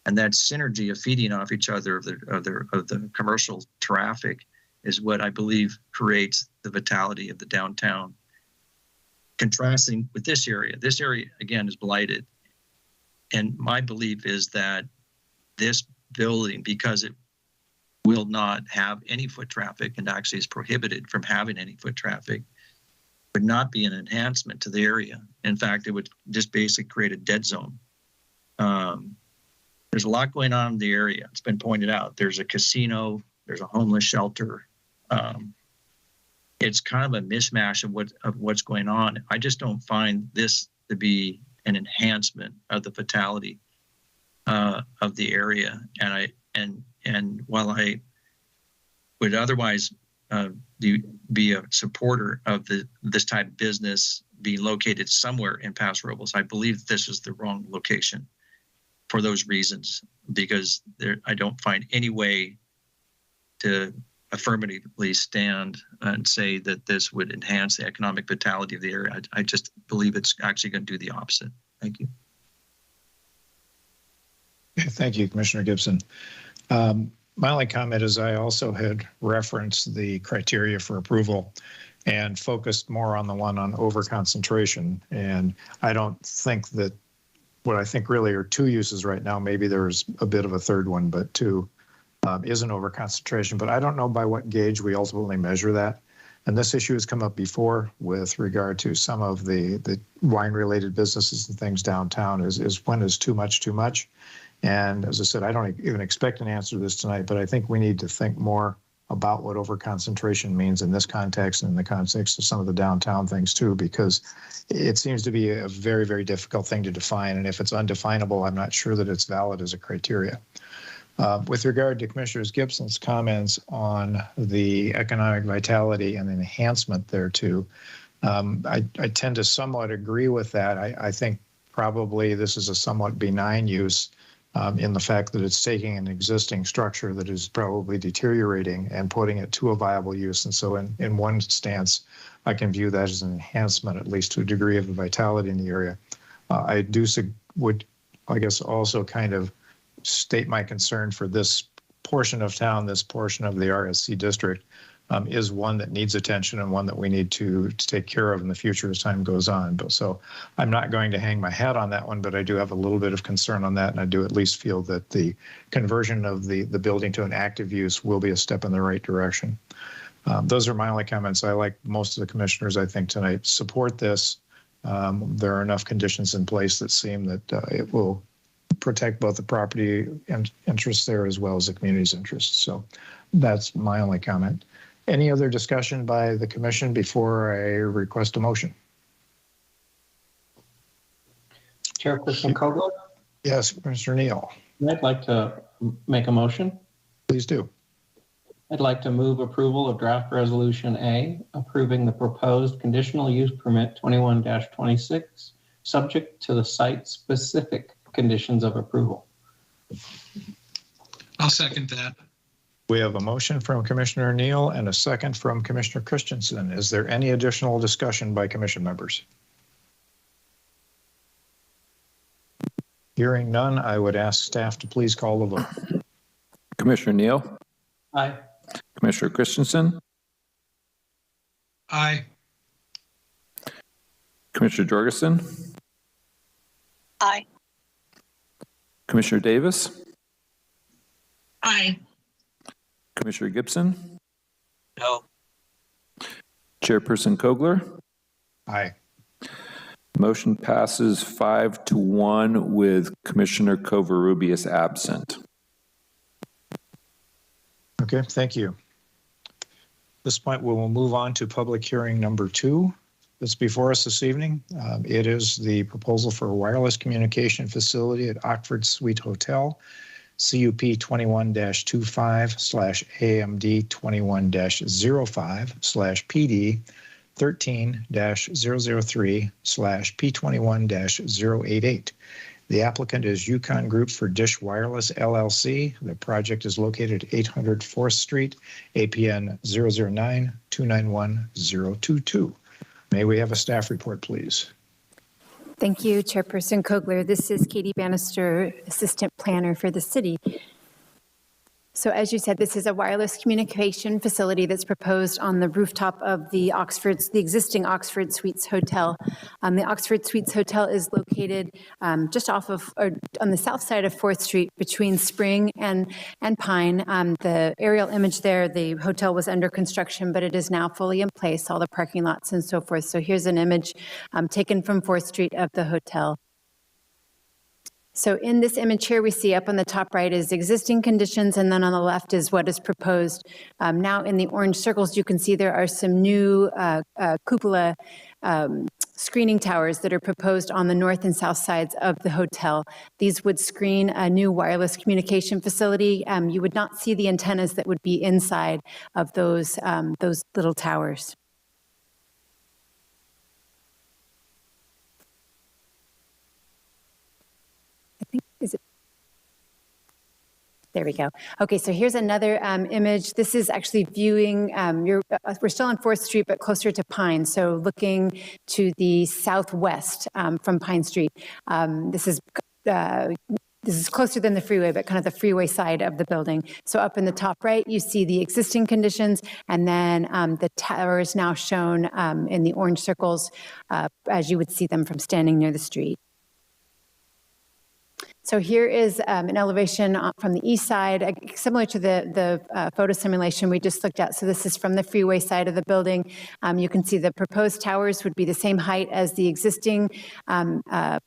And that synergy of feeding off each other of the commercial traffic is what I believe creates the vitality of the downtown. Contrasting with this area again is blighted. And my belief is that this building, because it will not have any foot traffic and actually is prohibited from having any foot traffic, would not be an enhancement to the area. In fact, it would just basically create a dead zone. There's a lot going on in the area. It's been pointed out. There's a casino, there's a homeless shelter. It's kind of a mishmash of what's going on. I just don't find this to be an enhancement of the vitality of the area. And while I would otherwise be a supporter of this type of business being located somewhere in Paso Robles, I believe this is the wrong location for those reasons, because I don't find any way to affirmatively stand and say that this would enhance the economic vitality of the area. I just believe it's actually going to do the opposite. Thank you. Thank you, Commissioner Gibson. My only comment is I also had referenced the criteria for approval and focused more on the one on overconcentration. And I don't think that what I think really are 2 uses right now, maybe there's a bit of a third one, but 2 is an overconcentration. But I don't know by what gauge we ultimately measure that. And this issue has come up before with regard to some of the wine-related businesses and things downtown is when is too much? And as I said, I don't even expect an answer to this tonight, but I think we need to think more about what overconcentration means in this context and in the context of some of the downtown things too, because it seems to be a very, very difficult thing to define. And if it's undefinable, I'm not sure that it's valid as a criteria. With regard to Commissioner Gibson's comments on the economic vitality and enhancement thereto, I tend to somewhat agree with that. I think probably this is a somewhat benign use in the fact that it's taking an existing structure that is probably deteriorating and putting it to a viable use. And so in one stance, I can view that as an enhancement, at least to a degree of the vitality in the area. I would, I guess, also kind of state my concern for this portion of town, this portion of the RSC district, is one that needs attention and one that we need to take care of in the future as time goes on. But so I'm not going to hang my hat on that one, but I do have a little bit of concern on that. And I do at least feel that the conversion of the building to an active use will be a step in the right direction. Those are my only comments. I, like most of the commissioners, I think tonight, support this. There are enough conditions in place that seem that it will protect both the property and interests there as well as the community's interests. So that's my only comment. Any other discussion by the commission before I request a motion? Chairperson Kogler? Yes, Mr. Neal. I'd like to make a motion. Please do. I'd like to move approval of draft resolution A, approving the proposed conditional use permit 21-26, subject to the site-specific conditions of approval. I'll second that. We have a motion from Commissioner Neal and a second from Commissioner Christensen. Is there any additional discussion by commission members? Hearing none, I would ask staff to please call the vote. Commissioner Neal, Aye. Commissioner Christensen, Aye. Commissioner Jorgensen, Aye. Commissioner Davis, Aye. Commissioner Gibson, No. Chairperson Kogler. Aye. Motion passes 5-1 with Commissioner Covarrubias absent. Okay, thank you. At this point, we will move on to public hearing number 2 that's before us this evening. It is the proposal for a wireless communication facility at Oxford Suite Hotel, CUP 21-25/AMD 21-05/PD 13-003/P21-088. The applicant is Yukon Group for Dish Wireless LLC. The project is located at 800 4th Street, APN 009-291-022. May we have a staff report, please? Thank you, Chairperson Kogler. This is Katie Bannister, Assistant Planner for the city. So as you said, this is a wireless communication facility that's proposed on the rooftop of the existing Oxford Suites Hotel. The Oxford Suites Hotel is located just off of, or on the south side of 4th Street between Spring and Pine. The aerial image there, the hotel was under construction, but it is now fully in place, all the parking lots and so forth. So here's an image taken from 4th Street of the hotel. So in this image here, we see up on the top right is existing conditions, and then on the left is what is proposed. Now in the orange circles, you can see there are some new cupola screening towers that are proposed on the north and south sides of the hotel. These would screen a new wireless communication facility. You would not see the antennas that would be inside of those little towers. There we go. Okay, so here's another image. This is actually viewing, we're still on 4th Street, but closer to Pine. So looking to the southwest from Pine Street. This is closer than the freeway, but kind of the freeway side of the building. So up in the top right, you see the existing conditions, and then the tower is now shown in the orange circles as you would see them from standing near the street. So here is an elevation from the east side, similar to the photo simulation we just looked at. So this is from the freeway side of the building. You can see the proposed towers would be the same height as the existing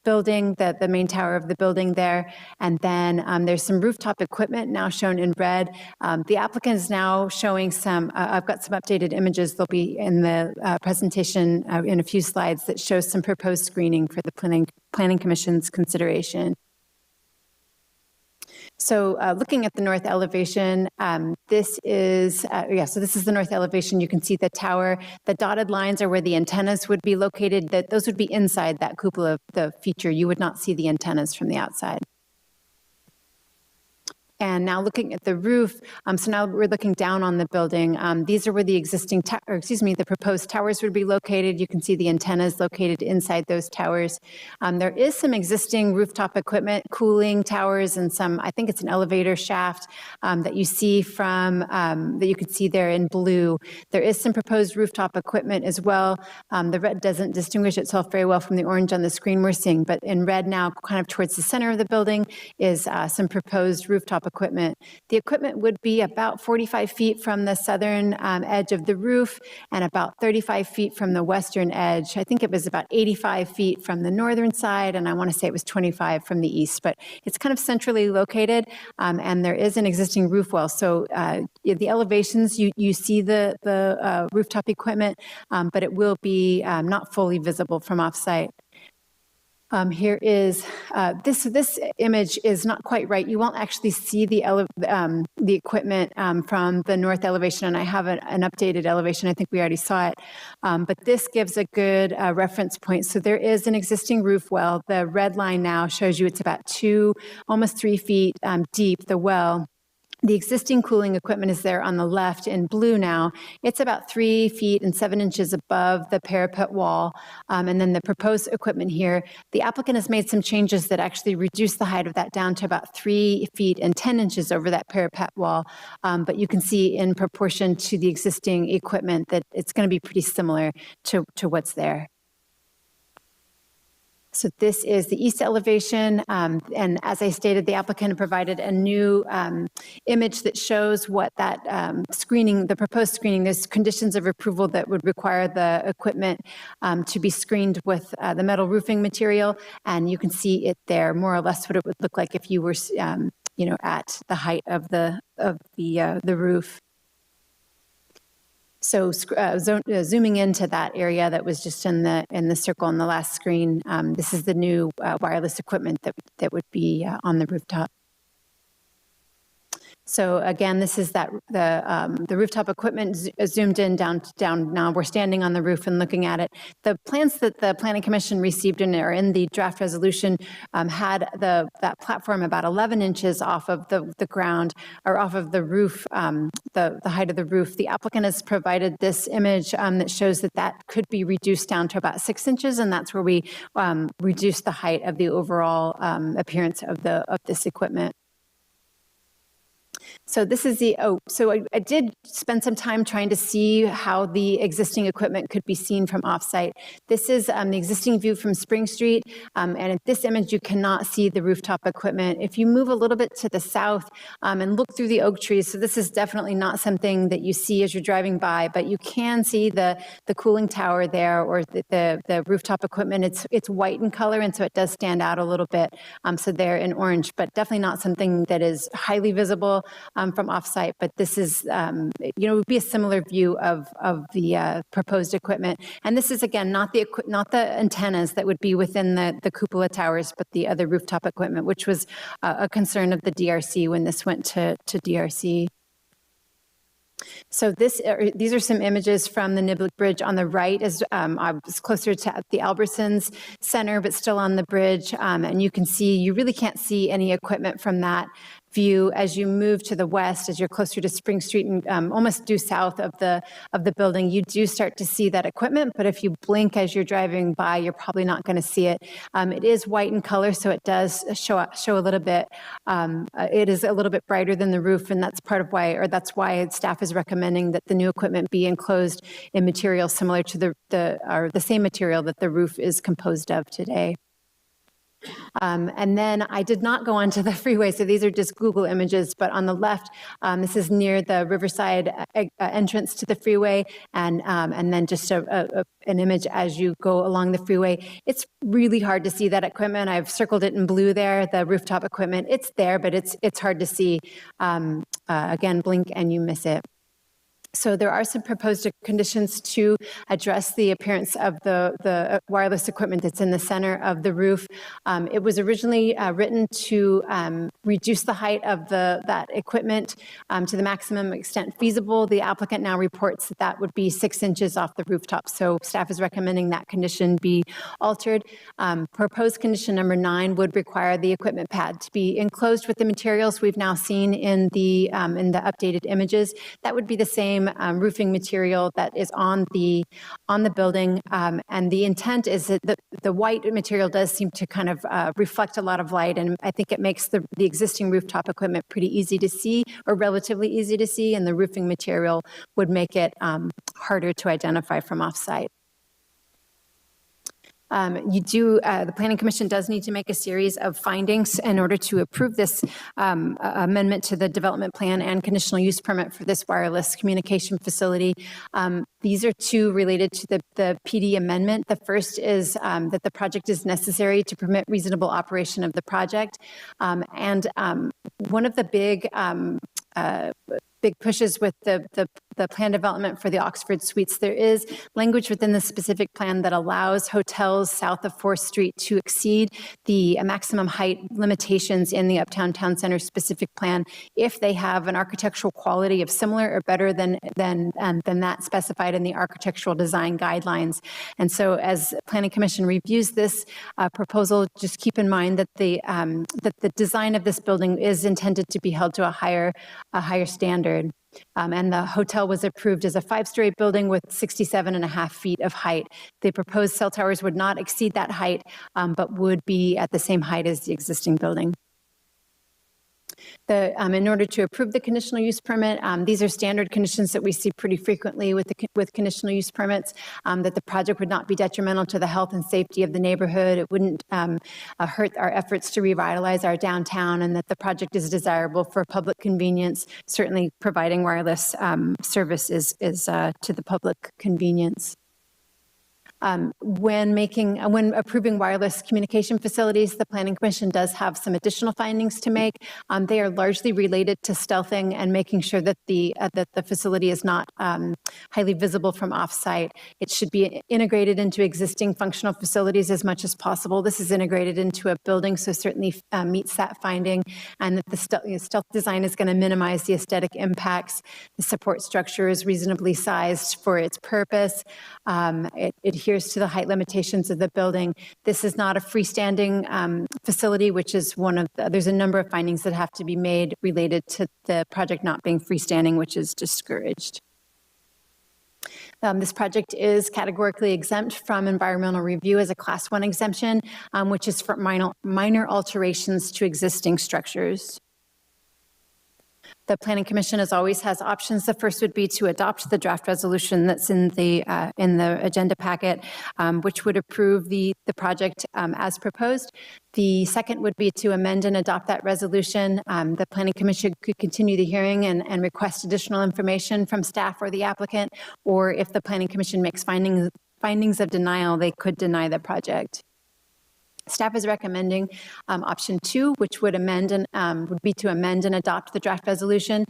building, the main tower of the building there. And then there's some rooftop equipment now shown in red. The applicant is now showing some, I've got some updated images. They'll be in the presentation in a few slides that shows some proposed screening for the Planning Commission's consideration. So looking at the north elevation, this is the north elevation. You can see the tower. The dotted lines are where the antennas would be located. Those would be inside that cupola of the feature. You would not see the antennas from the outside. And now looking at the roof, so now we're looking down on the building. These are where the existing, the proposed towers would be located. You can see the antennas located inside those towers. There is some existing rooftop equipment, cooling towers, and some, I think it's an elevator shaft that you see from, that you can see there in blue. There is some proposed rooftop equipment as well. The red doesn't distinguish itself very well from the orange on the screen we're seeing, but in red now, kind of towards the center of the building, is some proposed rooftop equipment. The equipment would be about 45 feet from the southern edge of the roof and about 35 feet from the western edge. I think it was about 85 feet from the northern side, and I want to say it was 25 from the east, but it's kind of centrally located, and there is an existing roof well. So the elevations, you see the rooftop equipment, but it will be not fully visible from off-site. Here is, this image is not quite right. You won't actually see the equipment from the north elevation, and I have an updated elevation. I think we already saw it. But this gives a good reference point. So there is an existing roof well. The red line now shows you it's about almost 3 feet deep, the well. The existing cooling equipment is there on the left in blue now. It's about 3 feet and 7 inches above the parapet wall. And then the proposed equipment here, the applicant has made some changes that actually reduce the height of that down to about 3 feet and 10 inches over that parapet wall. But you can see in proportion to the existing equipment that it's going to be pretty similar to what's there. So this is the east elevation, and as I stated, the applicant provided a new image that shows what that screening, the proposed screening, there's conditions of approval that would require the equipment to be screened with the metal roofing material, and you can see it there, more or less what it would look like if you were, at the height of the roof. So zooming into that area that was just in the circle on the last screen, this is the new wireless equipment that would be on the rooftop. So again, this is the rooftop equipment zoomed in down. Now we're standing on the roof and looking at it. The plans that the Planning Commission received in the draft resolution had that platform about 11 inches off of the ground, or off of the roof, the height of the roof. The applicant has provided this image that shows that could be reduced down to about 6 inches, and that's where we reduce the height of the overall appearance of this equipment. So this is so I did spend some time trying to see how the existing equipment could be seen from offsite. This is the existing view from Spring Street, and in this image you cannot see the rooftop equipment. If you move a little bit to the south and look through the oak trees, so this is definitely not something that you see as you're driving by, but you can see the cooling tower there, or the rooftop equipment. It's white in color, and so it does stand out a little bit. So they're in orange, but definitely not something that is highly visible from offsite, but this is, would be a similar view of the proposed equipment. And this is, again, not the antennas that would be within the cupola towers, but the other rooftop equipment, which was a concern of the DRC when this went to DRC. So these are some images from the Niblick Bridge. On the right is I was closer to the Albertsons Center, but still on the bridge. And you can see, you really can't see any equipment from that view. As you move to the west, as you're closer to Spring Street and almost due south of the building, you do start to see that equipment. But if you blink as you're driving by, you're probably not going to see it. It is white in color, so it does show a little bit. It is a little bit brighter than the roof, and that's that's why staff is recommending that the new equipment be enclosed in material similar to the same material that the roof is composed of today. And then I did not go onto the freeway, so these are just Google images, but on the left, this is near the Riverside entrance to the freeway, and then just an image as you go along the freeway. It's really hard to see that equipment. I've circled it in blue there, the rooftop equipment. It's there, but it's hard to see. Again, blink and you miss it. So there are some proposed conditions to address the appearance of the wireless equipment that's in the center of the roof. It was originally written to reduce the height of that equipment to the maximum extent feasible. The applicant now reports that that would be 6 inches off the rooftop. So staff is recommending that condition be altered. Proposed condition number 9 would require the equipment pad to be enclosed with the materials we've now seen in the updated images. That would be the same roofing material that is on the building, and the intent is that the white material does seem to kind of reflect a lot of light, and I think it makes the existing rooftop equipment pretty easy to see, or relatively easy to see, and the roofing material would make it harder to identify from off-site. The Planning Commission does need to make a series of findings in order to approve this amendment to the development plan and conditional use permit for this wireless communication facility. These are 2 related to the PD amendment. The first is that the project is necessary to permit reasonable operation of the project. And one of the big pushes with the plan development for the Oxford Suites, there is language within the specific plan that allows hotels south of 4th Street to exceed the maximum height limitations in the Uptown Town Center specific plan if they have an architectural quality of similar or better than that specified in the architectural design guidelines. And so as Planning Commission reviews this proposal, just keep in mind that the design of this building is intended to be held to a higher standard. And the hotel was approved as a 5-story building with 67.5 feet of height. The proposed cell towers would not exceed that height, but would be at the same height as the existing building. In order to approve the conditional use permit, these are standard conditions that we see pretty frequently with conditional use permits, that the project would not be detrimental to the health and safety of the neighborhood. It wouldn't hurt our efforts to revitalize our downtown, and that the project is desirable for public convenience. Certainly providing wireless service is to the public convenience. When approving wireless communication facilities, the Planning Commission does have some additional findings to make. They are largely related to stealthing and making sure that the facility is not highly visible from off-site. It should be integrated into existing functional facilities as much as possible. This is integrated into a building, so certainly meets that finding, and that the stealth design is going to minimize the aesthetic impacts. The support structure is reasonably sized for its purpose. It adheres to the height limitations of the building. This is not a freestanding facility, which is there's a number of findings that have to be made related to the project not being freestanding, which is discouraged. This project is categorically exempt from environmental review as a Class 1 exemption, which is for minor alterations to existing structures. The Planning Commission, as always, has options. The first would be to adopt the draft resolution that's in the agenda packet, which would approve the project as proposed. The second would be to amend and adopt that resolution. The Planning Commission could continue the hearing and request additional information from staff or the applicant, or if the Planning Commission makes findings of denial, they could deny the project. Staff is recommending option 2, which would be to amend and adopt the draft resolution.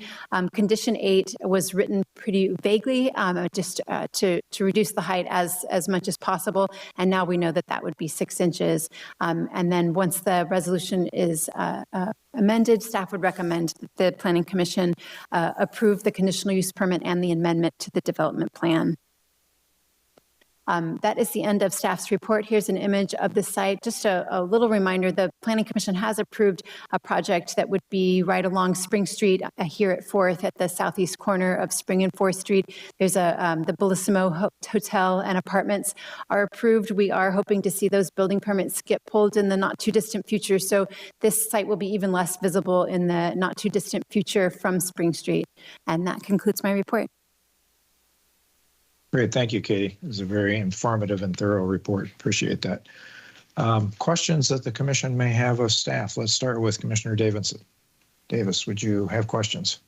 Condition 8 was written pretty vaguely, just to reduce the height as much as possible, and now we know that that would be 6 inches. And then once the resolution is amended, staff would recommend that the Planning Commission approve the conditional use permit and the amendment to the development plan. That is the end of staff's report. Here's an image of the site. Just a little reminder, the Planning Commission has approved a project that would be right along Spring Street here at 4th at the southeast corner of Spring and 4th Street. There's the Bellissimo Hotel and apartments are approved. We are hoping to see those building permits get pulled in the not too distant future. So this site will be even less visible in the not too distant future from Spring Street. And that concludes my report. Great. Thank you, Katie. It was a very informative and thorough report. Appreciate that. Questions that the commission may have of staff. Let's start with Commissioner Davidson. Davis, would you have questions?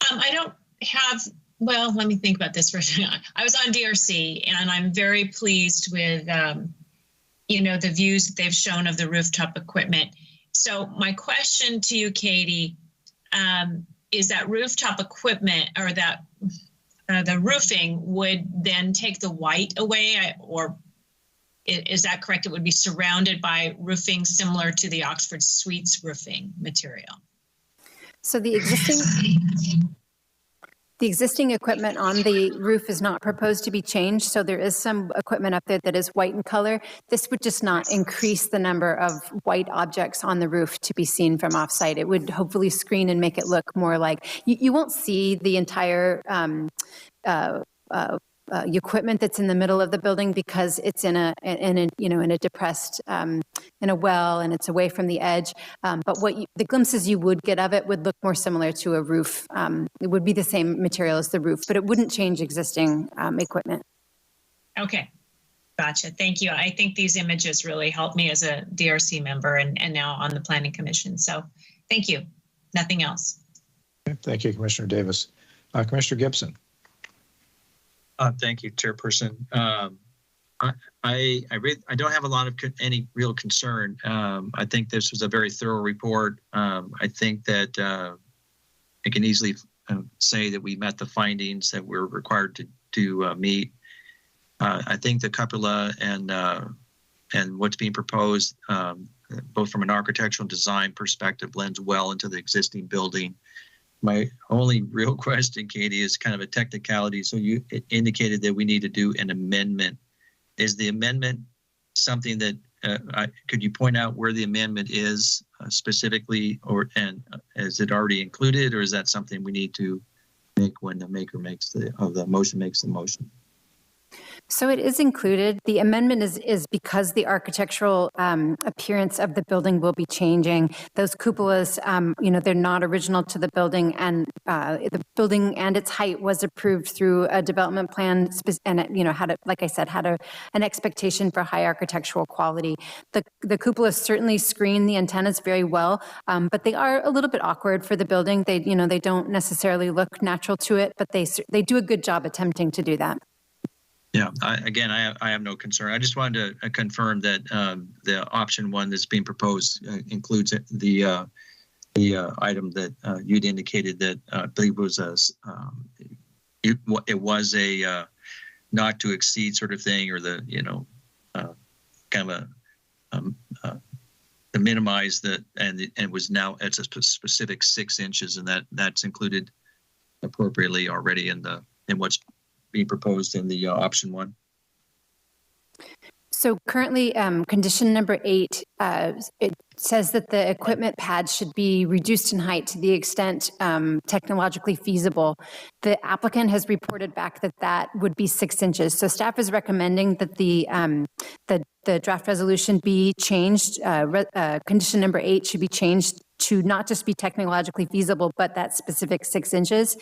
I don't have, well, let me think about this for a second. I was on DRC, and I'm very pleased with, the views that they've shown of the rooftop equipment. So my question to you, Katie, is that rooftop equipment or that the roofing would then take the white away, or is that correct? It would be surrounded by roofing similar to the Oxford Suites roofing material. So the existing equipment on the roof is not proposed to be changed. So there is some equipment up there that is white in color. This would just not increase the number of white objects on the roof to be seen from offsite. It would hopefully screen and make it look more like, you won't see the entire equipment that's in the middle of the building because it's in a depressed, in a well, and it's away from the edge. But the glimpses you would get of it would look more similar to a roof. It would be the same material as the roof, but it wouldn't change existing equipment. Okay, gotcha. Thank you. I think these images really helped me as a DRC member and now on the Planning Commission. So thank you. Nothing else. Okay, thank you, Commissioner Davis. Commissioner Gibson. Thank you, Chairperson. I don't have a lot of any real concern. I think this was a very thorough report. I think that I can easily say that we met the findings that we're required to meet. I think the cupola and what's being proposed, both from an architectural design perspective, blends well into the existing building. My only real question, Katie, is kind of a technicality. So you indicated that we need to do an amendment. Is the amendment something that could you point out where the amendment is specifically, and is it already included, or is that something we need to make when the maker makes the motion makes the motion? So it is included. The amendment is because the architectural appearance of the building will be changing. Those cupolas, they're not original to the building, and the building and its height was approved through a development plan, and had an expectation for high architectural quality. The cupolas certainly screen the antennas very well, but they are a little bit awkward for the building. They don't necessarily look natural to it, but they do a good job attempting to do that. Yeah, I have no concern. I just wanted to confirm that the option one that's being proposed includes the item that you'd indicated that I believe was it was a not to exceed sort of thing, or the kind of to minimize that, and it was now it's a specific 6 inches, and that's included appropriately already in what's being proposed in the option one. So currently, condition number 8, it says that the equipment pads should be reduced in height to the extent technologically feasible. The applicant has reported back that would be 6 inches. So staff is recommending that the draft resolution be changed. Condition number 8 should be changed to not just be technologically feasible, but that specific 6 inches.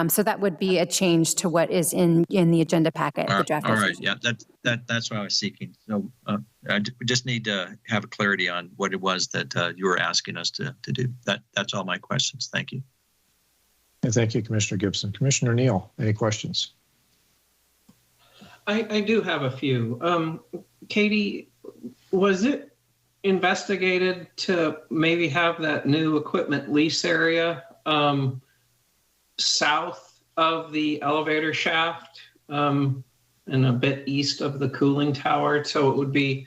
So that would be a change to what is in the agenda packet. The draft resolution. All right, yeah, that's what I was seeking. So we just need to have a clarity on what it was that you were asking us to do. That's all my questions. Thank you. And thank you, Commissioner Gibson. Commissioner Neal, any questions? I do have a few. Katie, was it investigated to maybe have that new equipment lease area south of the elevator shaft and a bit east of the cooling tower, so it would be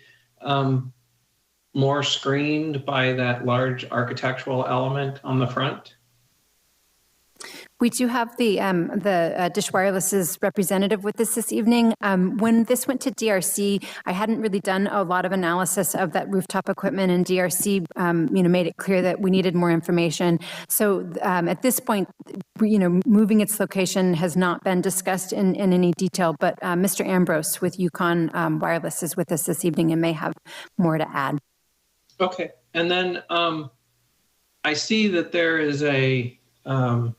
more screened by that large architectural element on the front? We do have the Dish Wireless's representative with us this evening. When this went to DRC, I hadn't really done a lot of analysis of that rooftop equipment, and DRC, made it clear that we needed more information. So at this point, moving its location has not been discussed in any detail. But Mr. Ambrose with Yukon Wireless is with us this evening and may have more to add. Okay, and then I see that there is an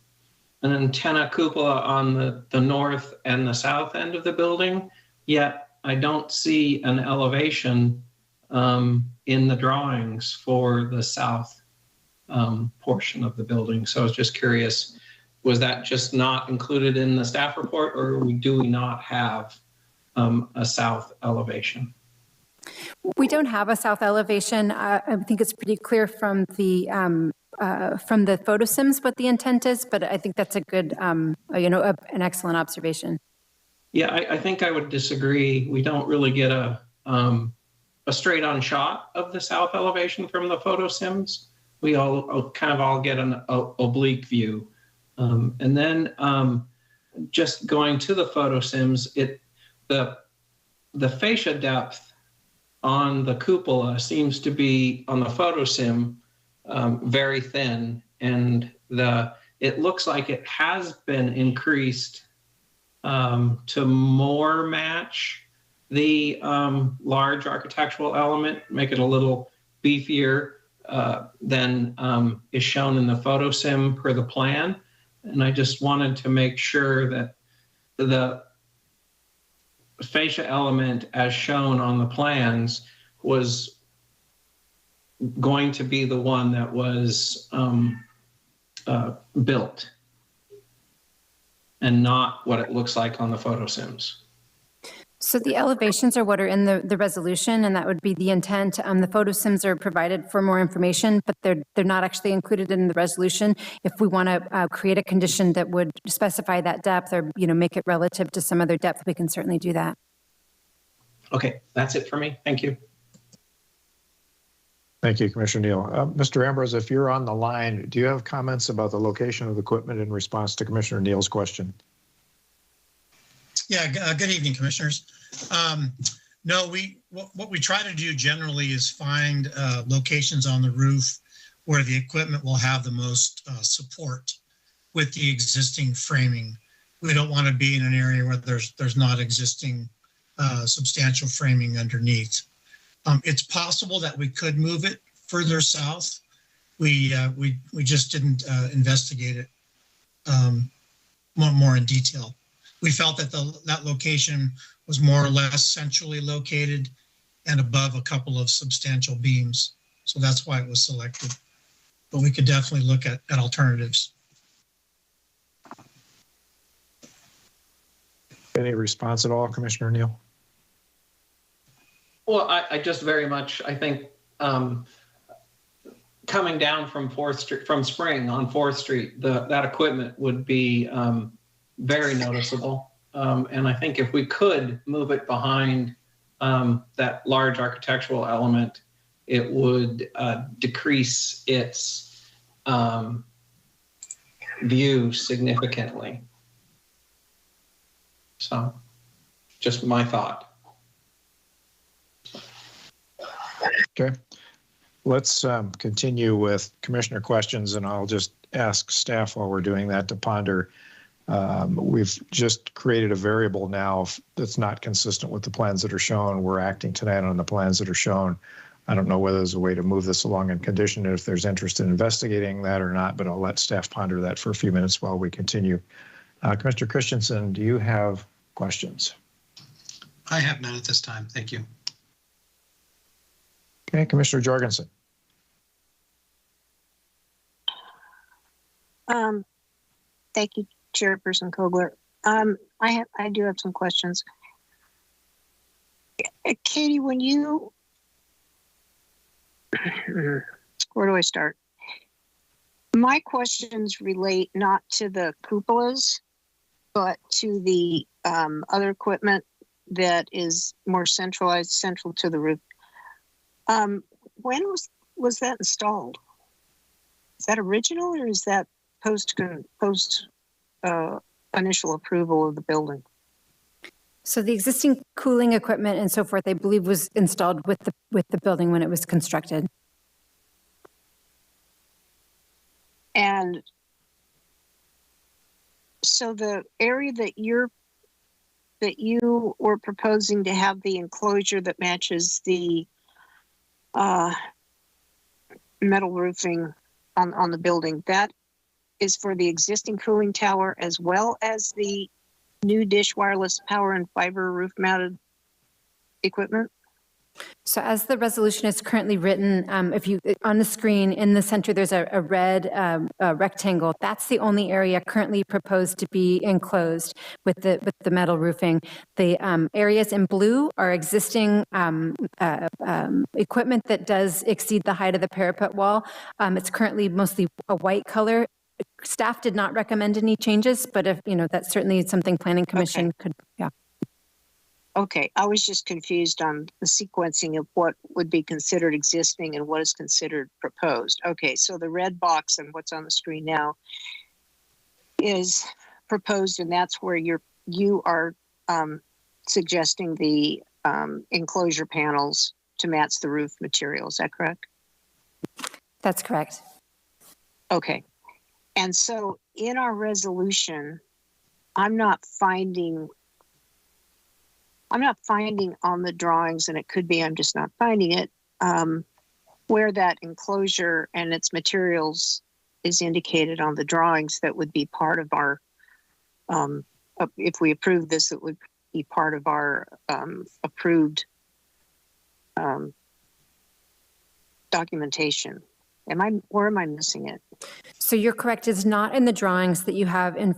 antenna cupola on the north and the south end of the building, yet I don't see an elevation in the drawings for the south portion of the building. So I was just curious, was that just not included in the staff report, or do we not have a south elevation? We don't have a south elevation. I think it's pretty clear from the from the photo sims what the intent is, but I think that's a good, an excellent observation. Yeah, I think I would disagree. We don't really get a straight on shot of the south elevation from the photo sims. We all get an oblique view. And then just going to the photo sims, the fascia depth on the cupola seems to be on the photo sim very thin, and it looks like it has been increased to more match the large architectural element, make it a little beefier than is shown in the photo sim per the plan. And I just wanted to make sure that the fascia element as shown on the plans was going to be the one that was built and not what it looks like on the photo sims. So the elevations are what are in the resolution, and that would be the intent. The photo sims are provided for more information, but they're not actually included in the resolution. If we want to create a condition that would specify that depth or make it relative to some other depth, we can certainly do that. Okay, that's it for me. Thank you. Thank you, Commissioner Neal. Mr. Ambrose, if you're on the line, do you have comments about the location of the equipment in response to Commissioner Neal's question? Yeah, good evening, Commissioners. No, what we try to do generally is find locations on the roof where the equipment will have the most support with the existing framing. We don't want to be in an area where there's not existing substantial framing underneath. It's possible that we could move it further south. We just didn't investigate it more in detail. We felt that that location was more or less centrally located and above a couple of substantial beams. So that's why it was selected. But we could definitely look at alternatives. Any response at all, Commissioner Neal? Well, I just very much, I think coming down from Spring on 4th Street, that equipment would be very noticeable. And I think if we could move it behind that large architectural element, it would decrease its view significantly. So just my thought. Okay. Let's continue with commissioner questions, and I'll just ask staff while we're doing that to ponder. We've just created a variable now that's not consistent with the plans that are shown. We're acting tonight on the plans that are shown. I don't know whether there's a way to move this along and condition it if there's interest in investigating that or not, but I'll let staff ponder that for a few minutes while we continue. Commissioner Christensen, do you have questions? I have none at this time. Thank you. Okay, Commissioner Jorgensen. Thank you, Chairperson Kogler. I do have some questions. Katie, when you, where do I start? My questions relate not to the cupolas, but to the other equipment that is more centralized, central to the roof. When was that installed? Is that original or is that post initial approval of the building? So the existing cooling equipment and so forth, I believe, was installed with the building when it was constructed. And so the area that you were proposing to have the enclosure that matches the metal roofing on the building, that is for the existing cooling tower as well as the new dish wireless power and fiber roof mounted equipment? So as the resolution is currently written, if you, on the screen in the center, there's a red rectangle. That's the only area currently proposed to be enclosed with the metal roofing. The areas in blue are existing equipment that does exceed the height of the parapet wall. It's currently mostly a white color. Staff did not recommend any changes, but if, that's certainly something Planning Commission could, yeah. Okay, I was just confused on the sequencing of what would be considered existing and what is considered proposed. Okay, so the red box and what's on the screen now is proposed, and that's where you are suggesting the enclosure panels to match the roof material. Is that correct? That's correct. Okay, and so in our resolution, I'm not finding on the drawings, and it could be I'm just not finding it, where that enclosure and its materials is indicated on the drawings. That would be part of our, if we approve this, it would be part of our approved documentation. Where am I missing it? So you're correct. It's not in the drawings that you have in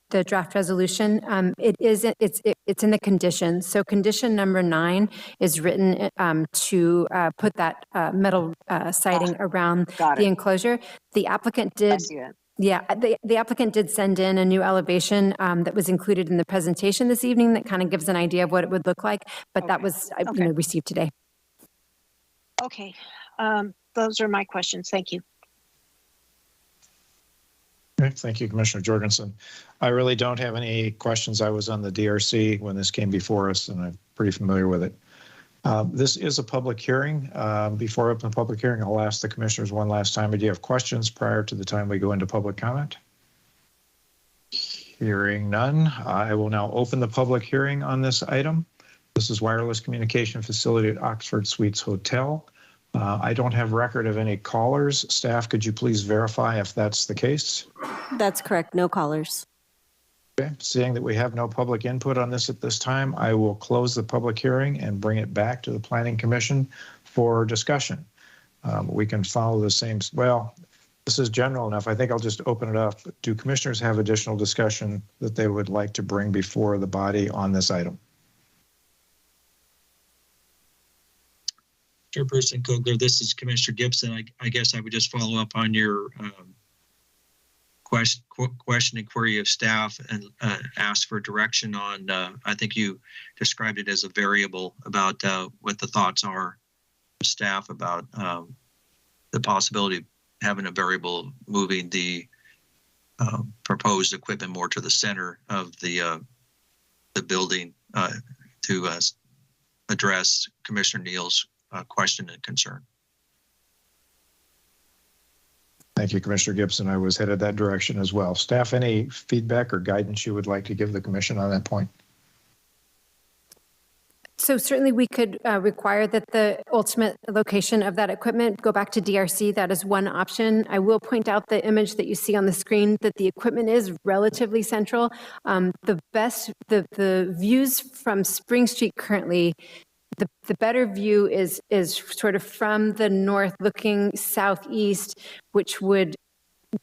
the draft resolution. It's in the conditions. So condition number 9 is written to put that metal siding around the enclosure. The applicant did. Yeah, the applicant did send in a new elevation that was included in the presentation this evening that kind of gives an idea of what it would look like, but that was received today. Okay. Those are my questions. Thank you. Okay, thank you, Commissioner Jorgensen. I really don't have any questions. I was on the DRC when this came before us, and I'm pretty familiar with it. This is a public hearing. Before I open the public hearing, I'll ask the commissioners one last time. Do you have questions prior to the time we go into public comment? Hearing none, I will now open the public hearing on this item. This is wireless communication facility at Oxford Suites Hotel. I don't have record of any callers. Staff, could you please verify if that's the case? That's correct. No callers. Okay. Seeing that we have no public input on this at this time, I will close the public hearing and bring it back to the Planning Commission for discussion. We can follow the same, well, this is general enough. I think I'll just open it up. Do commissioners have additional discussion that they would like to bring before the body on this item? Chairperson Kogler, this is Commissioner Gibson. I guess I would just follow up on your question and query of staff and ask for direction on, I think you described it as a variable about what the thoughts are of staff about the possibility of having a variable moving the proposed equipment more to the center of the building to address Commissioner Neal's question and concern. Thank you, Commissioner Gibson. I was headed that direction as well. Staff, any feedback or guidance you would like to give the commission on that point? So certainly we could require that the ultimate location of that equipment go back to DRC. That is one option. I will point out the image that you see on the screen that the equipment is relatively central. The views from Spring Street currently, the better view is sort of from the north looking southeast, which would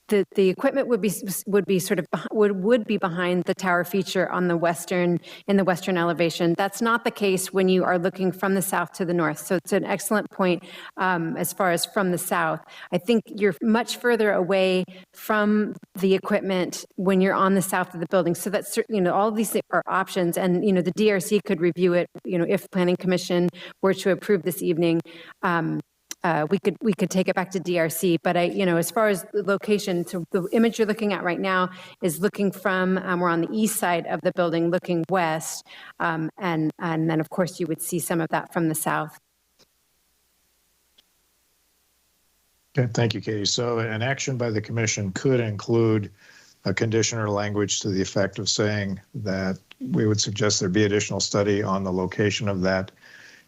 the equipment would be behind the tower feature on the western elevation. That's not the case when you are looking from the south to the north. So it's an excellent point as far as from the south. I think you're much further away from the equipment when you're on the south of the building. So that's, all of these are options, and the DRC could review it. If Planning Commission were to approve this evening. We could take it back to DRC, but as far as the location, so the image you're looking at right now is looking from, we're on the east side of the building looking west, and then of course you would see some of that from the south. Okay, thank you, Katie. So an action by the commission could include a condition or language to the effect of saying that we would suggest there be additional study on the location of that.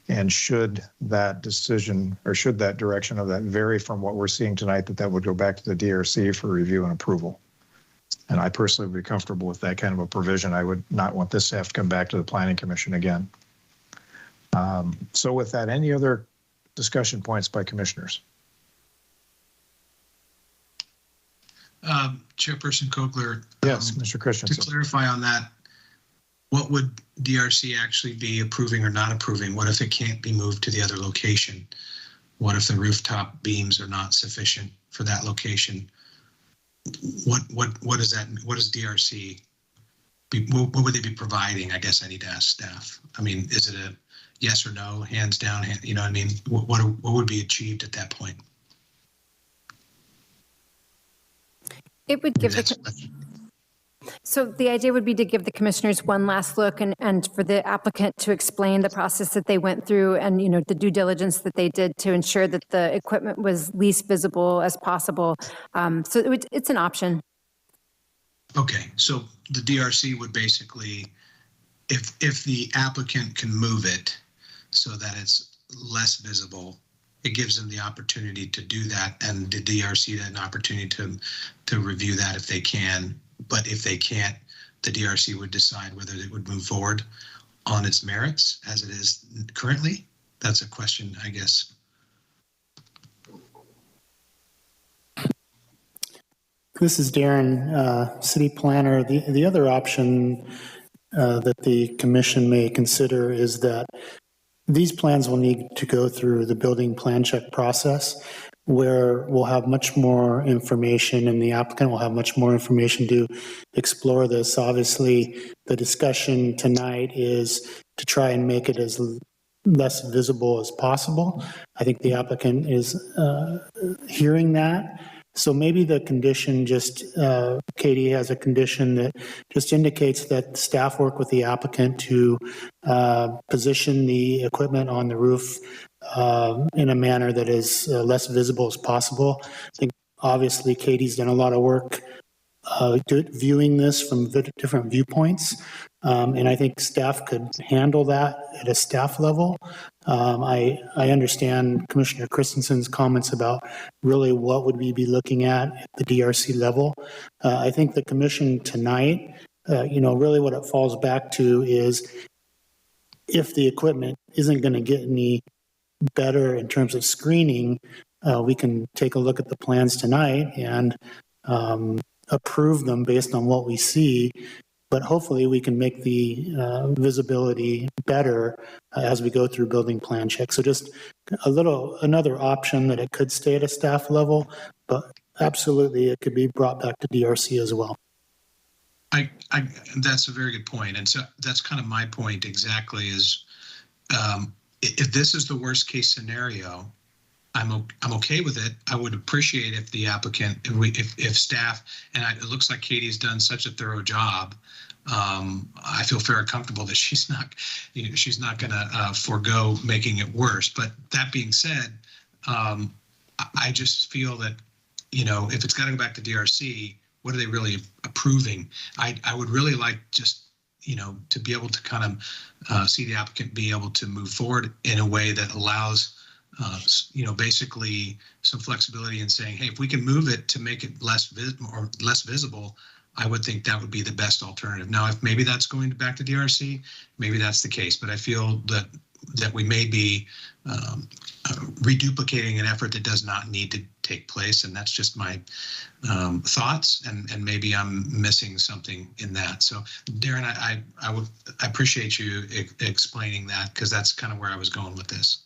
And should that decision or should that direction of that vary from what we're seeing tonight, that would go back to the DRC for review and approval. And I personally would be comfortable with that kind of a provision. I would not want this to have to come back to the Planning Commission again. So with that, any other discussion points by commissioners? Chairperson Kogler. Yes, Mr. To Christensen. clarify on that, what would DRC actually be approving or not approving? What if it can't be moved to the other location? What if the rooftop beams are not sufficient for that location? What is that? What is DRC? What would they be providing? I guess I need to ask staff. I mean, is it a yes or no, hands down? You know what I mean? What would be achieved at that point? It would give so the idea would be to give the commissioners one last look and for the applicant to explain the process that they went through and, you know, the due diligence that they did to ensure that the equipment was least visible as possible. So it's an option. Okay, so the DRC would basically, if the applicant can move it so that it's less visible, it gives them the opportunity to do that, and the DRC had an opportunity to review that if they can. But if they can't, the DRC would decide whether it would move forward on its merits as it is currently. That's a question, I guess. This is Darren, city planner. The other option that the commission may consider is that these plans will need to go through the building plan check process, where we'll have much more information and the applicant will have much more information to explore this. Obviously, the discussion tonight is to try and make it as less visible as possible. I think the applicant is hearing that. So maybe the condition just, Katie has a condition that just indicates that staff work with the applicant to position the equipment on the roof in a manner that is less visible as possible. I think obviously Katie's done a lot of work viewing this from different viewpoints. And I think staff could handle that at a staff level. I understand Commissioner Christensen's comments about really what would we be looking at the DRC level. I think the commission tonight, really what it falls back to is if the equipment isn't going to get any better in terms of screening, we can take a look at the plans tonight and approve them based on what we see. But hopefully we can make the visibility better as we go through building plan check. So just another option that it could stay at a staff level, but absolutely it could be brought back to DRC as well. That's a very good point. And so that's kind of my point exactly is if this is the worst case scenario, I'm okay with it. I would appreciate if the applicant, if staff, and it looks like Katie's done such a thorough job. I feel very comfortable that she's not going to forego making it worse. But that being said, I just feel that, if it's got to go back to DRC, what are they really approving? I would really like just, to be able to kind of see the applicant be able to move forward in a way that allows basically some flexibility in saying, hey, if we can move it to make it less visible, I would think that would be the best alternative. Now, if maybe that's going back to DRC, maybe that's the case. But I feel that we may be reduplicating an effort that does not need to take place, and that's just my thoughts. And maybe I'm missing something in that. So, Darren, I appreciate you explaining that because that's kind of where I was going with this.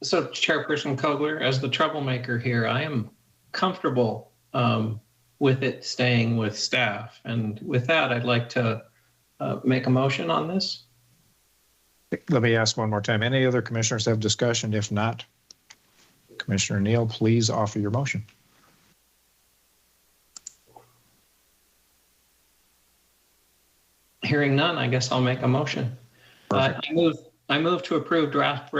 So, Chairperson Kogler, as the troublemaker here, I am comfortable with it staying with staff. And with that, I'd like to make a motion on this. Let me ask one more time. Any other commissioners have discussion? If not, Commissioner Neal, please offer your motion. Hearing none, I guess I'll make a motion. I move to approve draft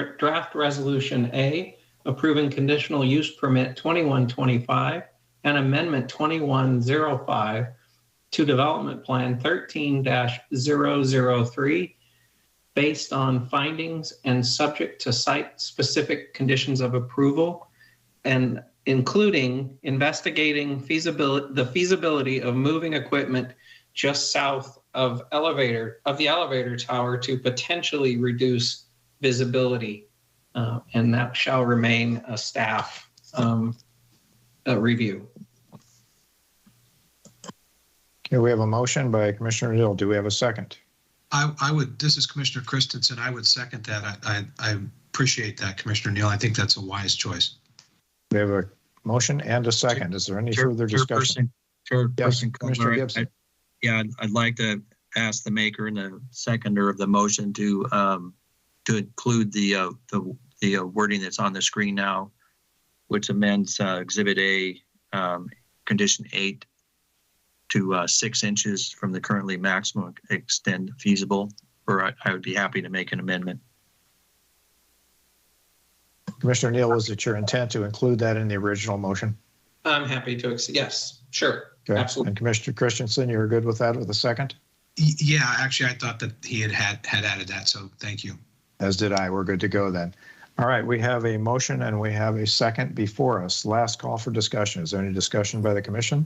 resolution A, approving conditional use permit 2125 and amendment 2105 to development plan 13-003 based on findings and subject to site-specific conditions of approval, and including investigating the feasibility of moving equipment just south of the elevator tower to potentially reduce visibility, and that shall remain a staff review. Okay, we have a motion by Commissioner Neal. Do we have a second? I would, this is Commissioner Christensen. I would second that. I appreciate that, Commissioner Neal. I think that's a wise choice. We have a motion and a second. Is there any further discussion? Yes, Commissioner Gibson. I'd like to ask the maker and the seconder of the motion to include the wording that's on the screen now, which amends Exhibit A, Condition 8 to 6 inches from the currently maximum extent feasible, or I would be happy to make an amendment. Commissioner Neal, was it your intent to include that in the original motion? I'm happy to, yes, sure. Okay. Absolutely. And Commissioner Christensen, you're good with that with a second? Yeah, actually, I thought that he had added that, so thank you. As did I. We're good to go then. All right, we have a motion and we have a second before us. Last call for discussion. Is there any discussion by the commission?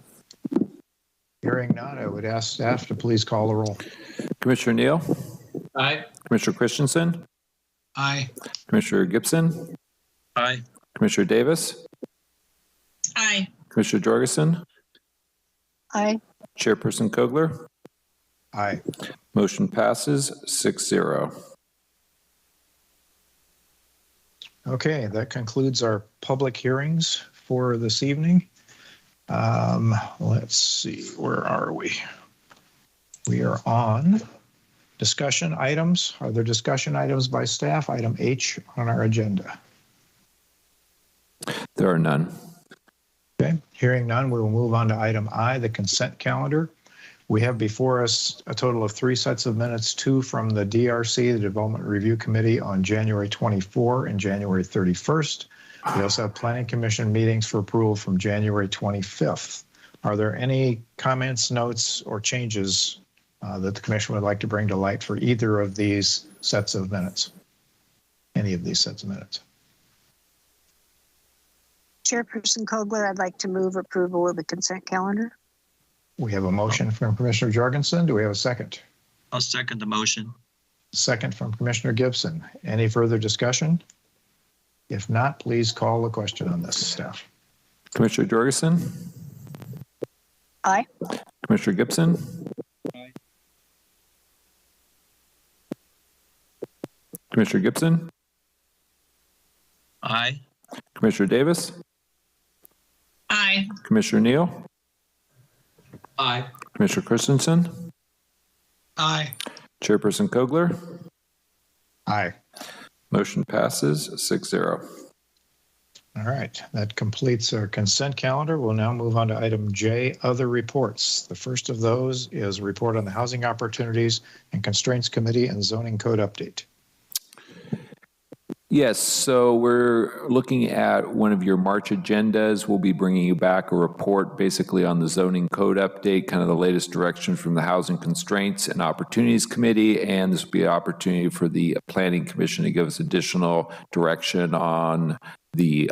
Hearing none, I would ask staff to please call the roll. Commissioner Neal? Aye. Commissioner Christensen? Aye. Commissioner Gibson? Aye. Commissioner Davis? Aye. Commissioner Jorgensen? Aye. Chairperson Kogler? Aye. Motion passes 6-0. Okay, that concludes our public hearings for this evening. Let's see, where are we? We are on discussion items. Are there discussion items by staff? Item H on our agenda. There are none. Okay, hearing none, we will move on to item I, the consent calendar. We have before us a total of 3 sets of minutes, 2 from the DRC, the Development Review Committee, on January 24 and January 31st. We also have Planning Commission meetings for approval from January 25th. Are there any comments, notes, or changes that the commission would like to bring to light for either of these sets of minutes? Any of these sets of minutes? Chairperson Kogler, I'd like to move approval of the consent calendar. We have a motion from Commissioner Jorgensen. Do we have a second? I'll second the motion. Second from Commissioner Gibson. Any further discussion? If not, please call the question on this, staff. Commissioner Jorgensen? Aye. Commissioner Gibson? Aye. Commissioner Gibson? Aye. Commissioner Davis? Aye. Commissioner Neal? Aye. Commissioner Christensen? Aye. Chairperson Kogler? Aye. Motion passes 6-0. All right, that completes our consent calendar. We'll now move on to item J, other reports. The first of those is a report on the Housing Opportunities and Constraints Committee and Zoning Code update. Yes, so we're looking at one of your March agendas. We'll be bringing you back a report basically on the zoning code update, kind of the latest direction from the Housing Constraints and Opportunities Committee, and this will be an opportunity for the Planning Commission to give us additional direction on the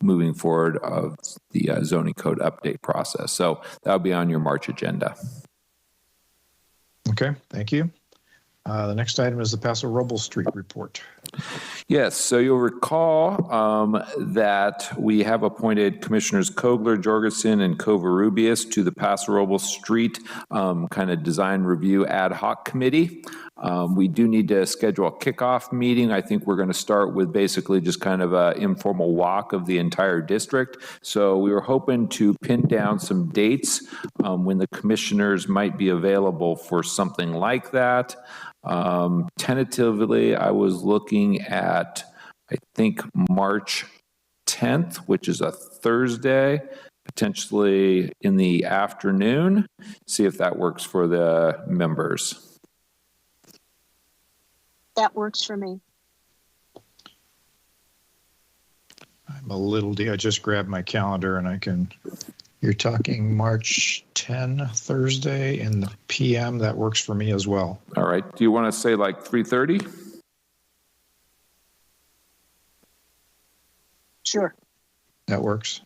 moving forward of the zoning code update process. So that'll be on your March agenda. Okay, thank you. The next item is the Paso Robles Street report. Yes, so you'll recall that we have appointed Commissioners Kogler, Jorgensen, and Covarrubias to the Paso Robles Street kind of design review ad hoc committee. We do need to schedule a kickoff meeting. I think we're going to start with basically just kind of an informal walk of the entire district. So we were hoping to pin down some dates when the commissioners might be available for something like that. Tentatively, I was looking at, I think, March 10th, which is a Thursday, potentially in the afternoon. See if that works for the members. That works for me. I'm a little, I just grabbed my calendar and I can, you're talking March 10, Thursday in the PM. That works for me as well. All right. Do you want to say like 3:30? Sure. That works.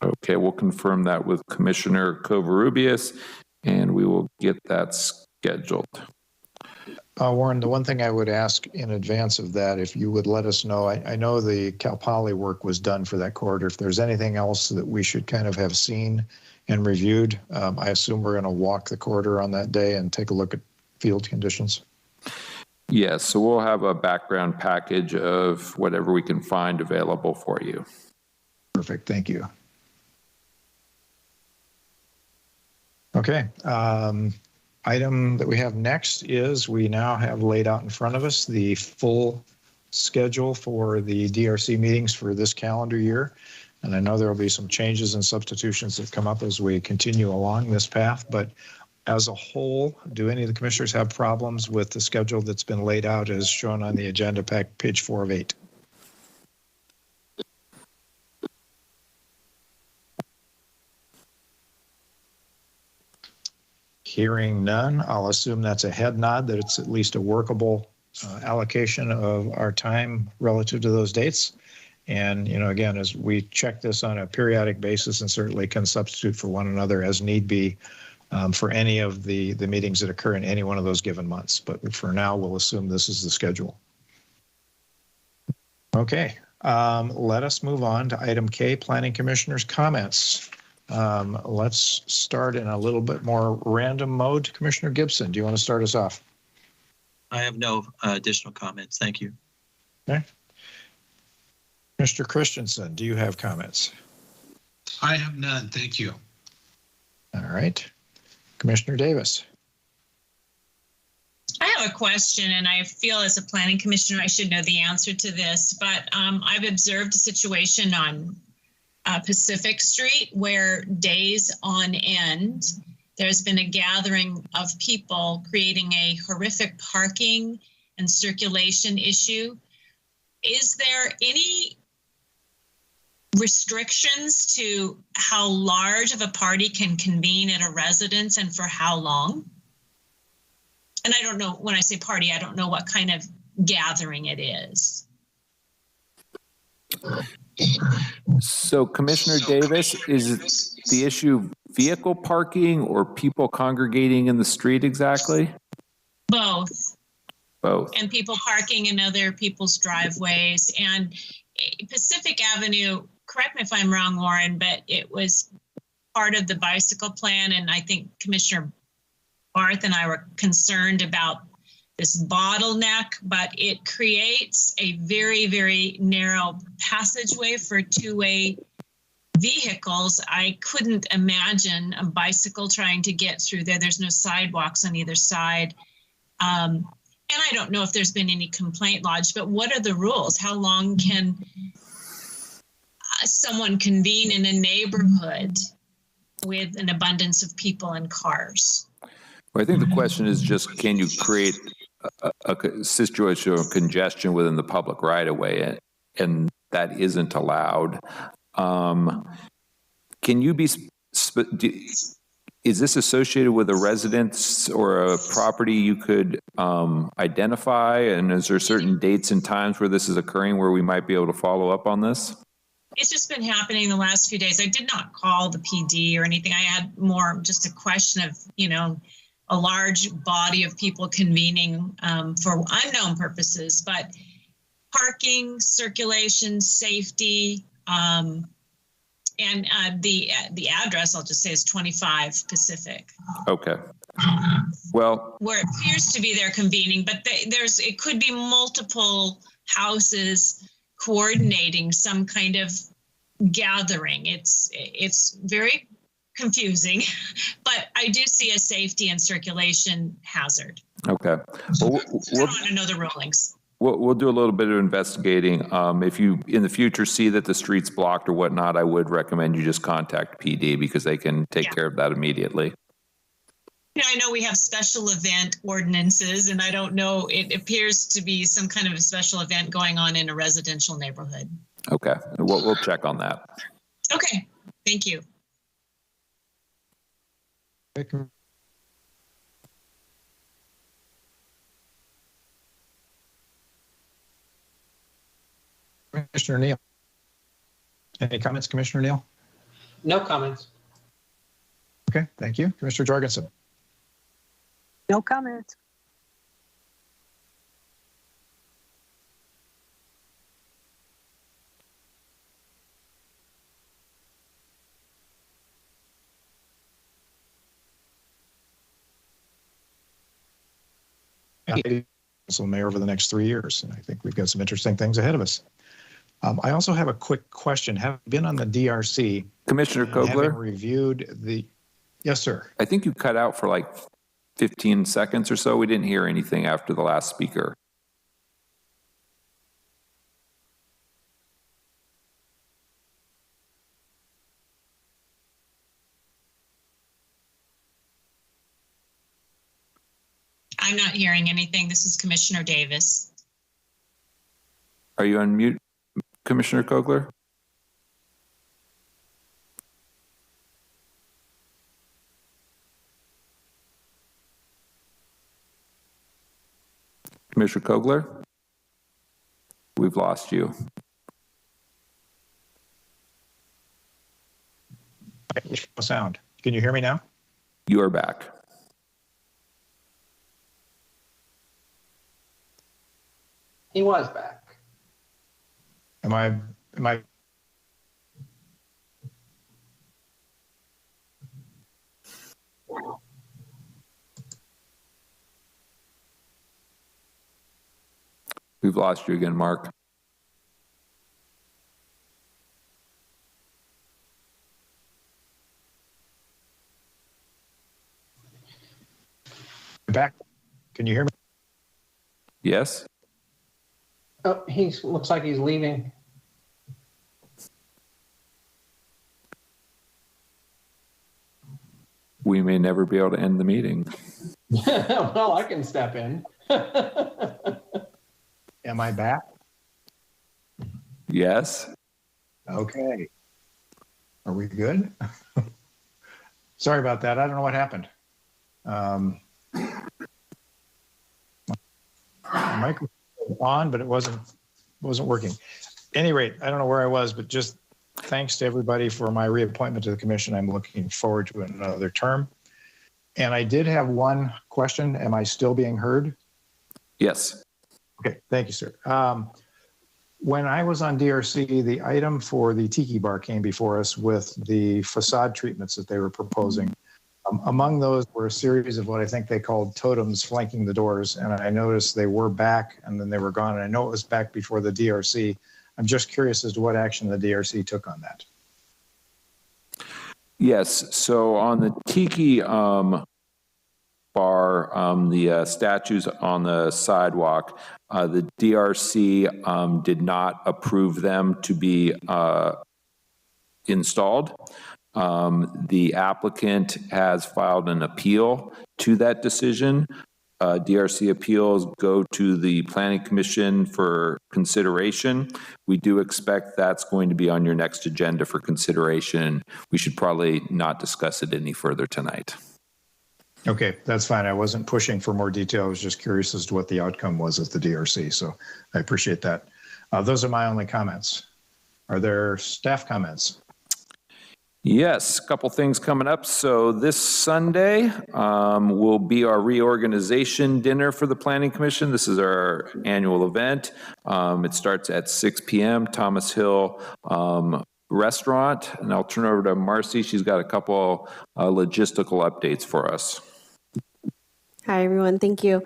Okay, we'll confirm that with Commissioner Covarrubias, and we will get that scheduled. Warren, the one thing I would ask in advance of that, if you would let us know, I know the Cal Poly work was done for that corridor. If there's anything else that we should kind of have seen and reviewed, I assume we're going to walk the corridor on that day and take a look at field conditions. Yes, so we'll have a background package of whatever we can find available for you. Perfect, thank you. Okay, item that we have next is we now have laid out in front of us the full schedule for the DRC meetings for this calendar year. And I know there will be some changes and substitutions that come up as we continue along this path, but as a whole, do any of the commissioners have problems with the schedule that's been laid out as shown on the agenda pack, page 4 of 8? Hearing none, I'll assume that's a head nod, that it's at least a workable allocation of our time relative to those dates. And, you know, again, as we check this on a periodic basis and certainly can substitute for one another as need be for any of the meetings that occur in any one of those given months. But for now, we'll assume this is the schedule. Okay, let us move on to item K, Planning Commissioners' comments. Let's start in a little bit more random mode. Commissioner Gibson, do you want to start us off? I have no additional comments. Thank you. Okay. Mr. Christensen, do you have comments? I have none. Thank you. All right. Commissioner Davis. I have a question, and I feel as a planning commissioner I should know the answer to this, but I've observed a situation on Pacific Street where days on end there's been a gathering of people creating a horrific parking and circulation issue. Is there any restrictions to how large of a party can convene at a residence and for how long? And I don't know, when I say party, I don't know what kind of gathering it is. So Commissioner Davis, is the issue vehicle parking or people congregating in the street exactly? Both. Both. And people parking in other people's driveways. And Pacific Avenue, correct me if I'm wrong, Warren, but it was part of the bicycle plan. And I think Commissioner Barth and I were concerned about this bottleneck, but it creates a very, very narrow passageway for two-way vehicles. I couldn't imagine a bicycle trying to get through there. There's no sidewalks on either side. And I don't know if there's been any complaint lodged, but what are the rules? How long can someone convene in a neighborhood with an abundance of people and cars? Well, I think the question is just, can you create a situation of congestion within the public right of way, and that isn't allowed. Can you be, is this associated with a residence or a property you could identify? And is there certain dates and times where this is occurring where we might be able to follow up on this? It's just been happening the last few days. I did not call the PD or anything. I had more just a question of, you know, a large body of people convening for unknown purposes, but parking, circulation, safety, and the address, I'll just say, is 25 Pacific. Okay. Well, where it appears to be they're convening, but it could be multiple houses coordinating some kind of gathering. It's very confusing, but I do see a safety and circulation hazard. Okay. Well, I want to know the rulings. We'll do a little bit of investigating. If you in the future see that the street's blocked or whatnot, I would recommend you just contact PD because they can take care of that immediately. Yeah, I know we have special event ordinances, and I don't know, it appears to be some kind of a special event going on in a residential neighborhood. Okay. We'll check on that. Okay. Thank you. Commissioner Neal. Any comments, Commissioner Neal? No comments. Okay, thank you. Commissioner Jorgensen. No comments. Council mayor over the next 3 years. And I think we've got some interesting things ahead of us. I also have a quick question. Have been on the DRC. Commissioner and having Kogler, reviewed the, yes, sir. I think you cut out for like 15 seconds or so. We didn't hear anything after the last speaker. I'm not hearing anything. This is Commissioner Davis. Are you on mute, Commissioner Kogler? Commissioner Kogler? We've lost you. Sound. Can you hear me now? You are back. He was back. Am I? We've lost you again, Mark. Back. Can you hear me? Yes? Oh, he looks like he's leaving. We may never be able to end the meeting. Well, I can step in. Am I back? Yes? Okay. Are we good? Sorry about that. I don't know what happened. My microphone was on, but it wasn't working. Any rate, I don't know where I was, but just thanks to everybody for my reappointment to the commission. I'm looking forward to another term. And I did have one question. Am I still being heard? Yes. Okay, thank you, sir. When I was on DRC, the item for the Tiki Bar came before us with the facade treatments that they were proposing. Among those were a series of what I think they called totems flanking the doors, and I noticed they were back and then they were gone. And I know it was back before the DRC. I'm just curious as to what action the DRC took on that. Yes, so on the Tiki bar, the statues on the sidewalk, the DRC did not approve them to be installed. The applicant has filed an appeal to that decision. DRC appeals go to the Planning Commission for consideration. We do expect that's going to be on your next agenda for consideration. We should probably not discuss it any further tonight. Okay, that's fine. I wasn't pushing for more detail. I was just curious as to what the outcome was at the DRC, so I appreciate that. Those are my only comments. Are there staff comments? Yes, a couple things coming up. So this Sunday will be our reorganization dinner for the Planning Commission. This is our annual event. It starts at 6 p.m. Thomas Hill Restaurant, and I'll turn over to Marcy. She's got a couple logistical updates for us. Hi, everyone. Thank you.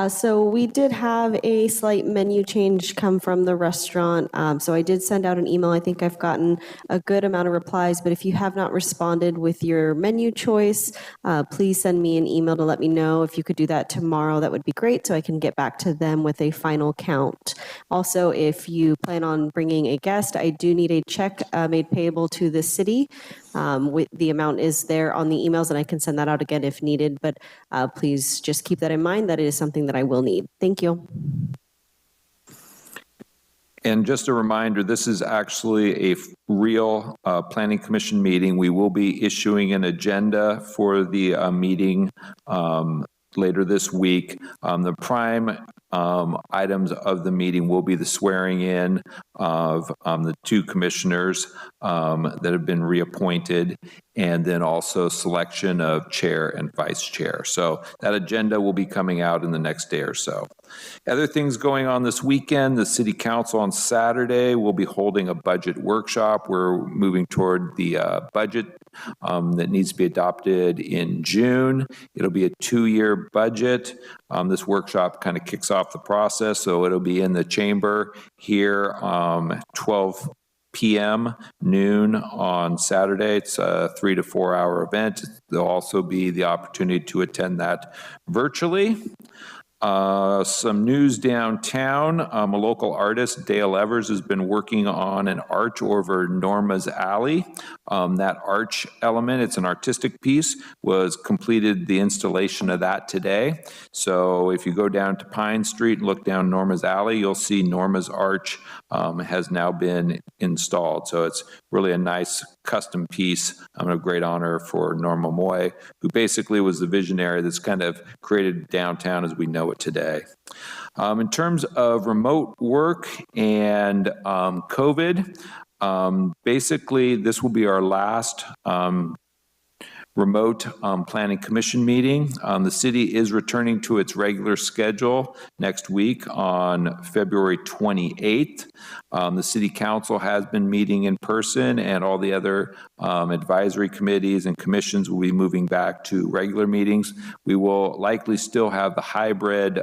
So we did have a slight menu change come from the restaurant. So I did send out an email. I think I've gotten a good amount of replies, but if you have not responded with your menu choice, please send me an email to let me know. If you could do that tomorrow, that would be great, so I can get back to them with a final count. Also, if you plan on bringing a guest, I do need a check made payable to the city. The amount is there on the emails, and I can send that out again if needed, but please just keep that in mind that it is something that I will need. Thank you. And just a reminder, this is actually a real Planning Commission meeting. We will be issuing an agenda for the meeting later this week. The prime items of the meeting will be the swearing in of the two commissioners that have been reappointed, and then also selection of chair and vice chair. So that agenda will be coming out in the next day or so. Other things going on this weekend, the City Council on Saturday will be holding a budget workshop. We're moving toward the budget that needs to be adopted in June. It'll be a 2-year budget. This workshop kind of kicks off the process, so it'll be in the chamber here 12 p.m. noon on Saturday. It's a 3 to 4 hour event. There'll also be the opportunity to attend that virtually. Some news downtown. A local artist, Dale Evers, has been working on an arch over Norma's Alley. That arch element, it's an artistic piece, was completed the installation of that today. So if you go down to Pine Street and look down Norma's Alley, you'll see Norma's arch has now been installed. So it's really a nice custom piece. A great honor for Norma Moy, who basically was the visionary that's kind of created downtown as we know it today. In terms of remote work and COVID, basically this will be our last remote planning commission meeting. The city is returning to its regular schedule next week on February 28th. The city council has been meeting in person, and all the other advisory committees and commissions will be moving back to regular meetings. We will likely still have the hybrid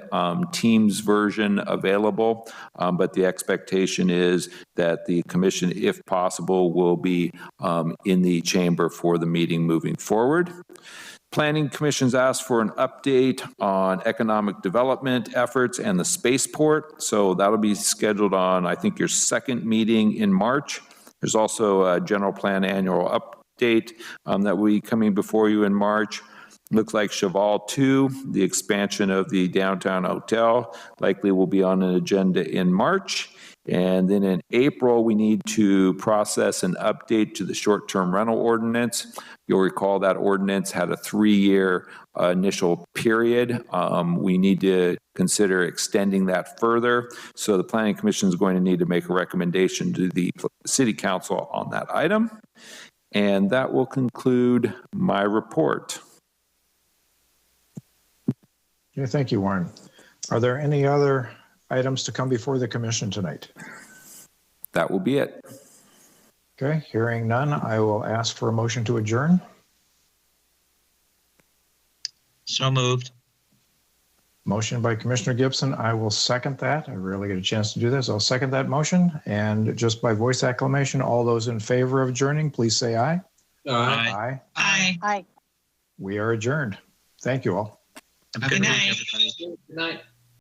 Teams version available, but the expectation is that the commission, if possible, will be in the chamber for the meeting moving forward. Planning Commission's asked for an update on economic development efforts and the spaceport. So that'll be scheduled on, I think, your second meeting in March. There's also a general plan annual update that will be coming before you in March. Looks like Cheval 2, the expansion of the downtown hotel, likely will be on an agenda in March. And then in April, we need to process an update to the short-term rental ordinance. You'll recall that ordinance had a 3-year initial period. We need to consider extending that further. So the Planning Commission is going to need to make a recommendation to the City Council on that item. And that will conclude my report. Okay, thank you, Warren. Are there any other items to come before the commission tonight? That will be it. Okay, hearing none, I will ask for a motion to adjourn. So moved. Motion by Commissioner Gibson. I will second that. I rarely get a chance to do this. I'll second that motion. And just by voice acclamation, all those in favor of adjourning, please say aye. Aye. Aye. Aye. We are adjourned. Thank you all. Have a good Good week, night. everybody. Good night.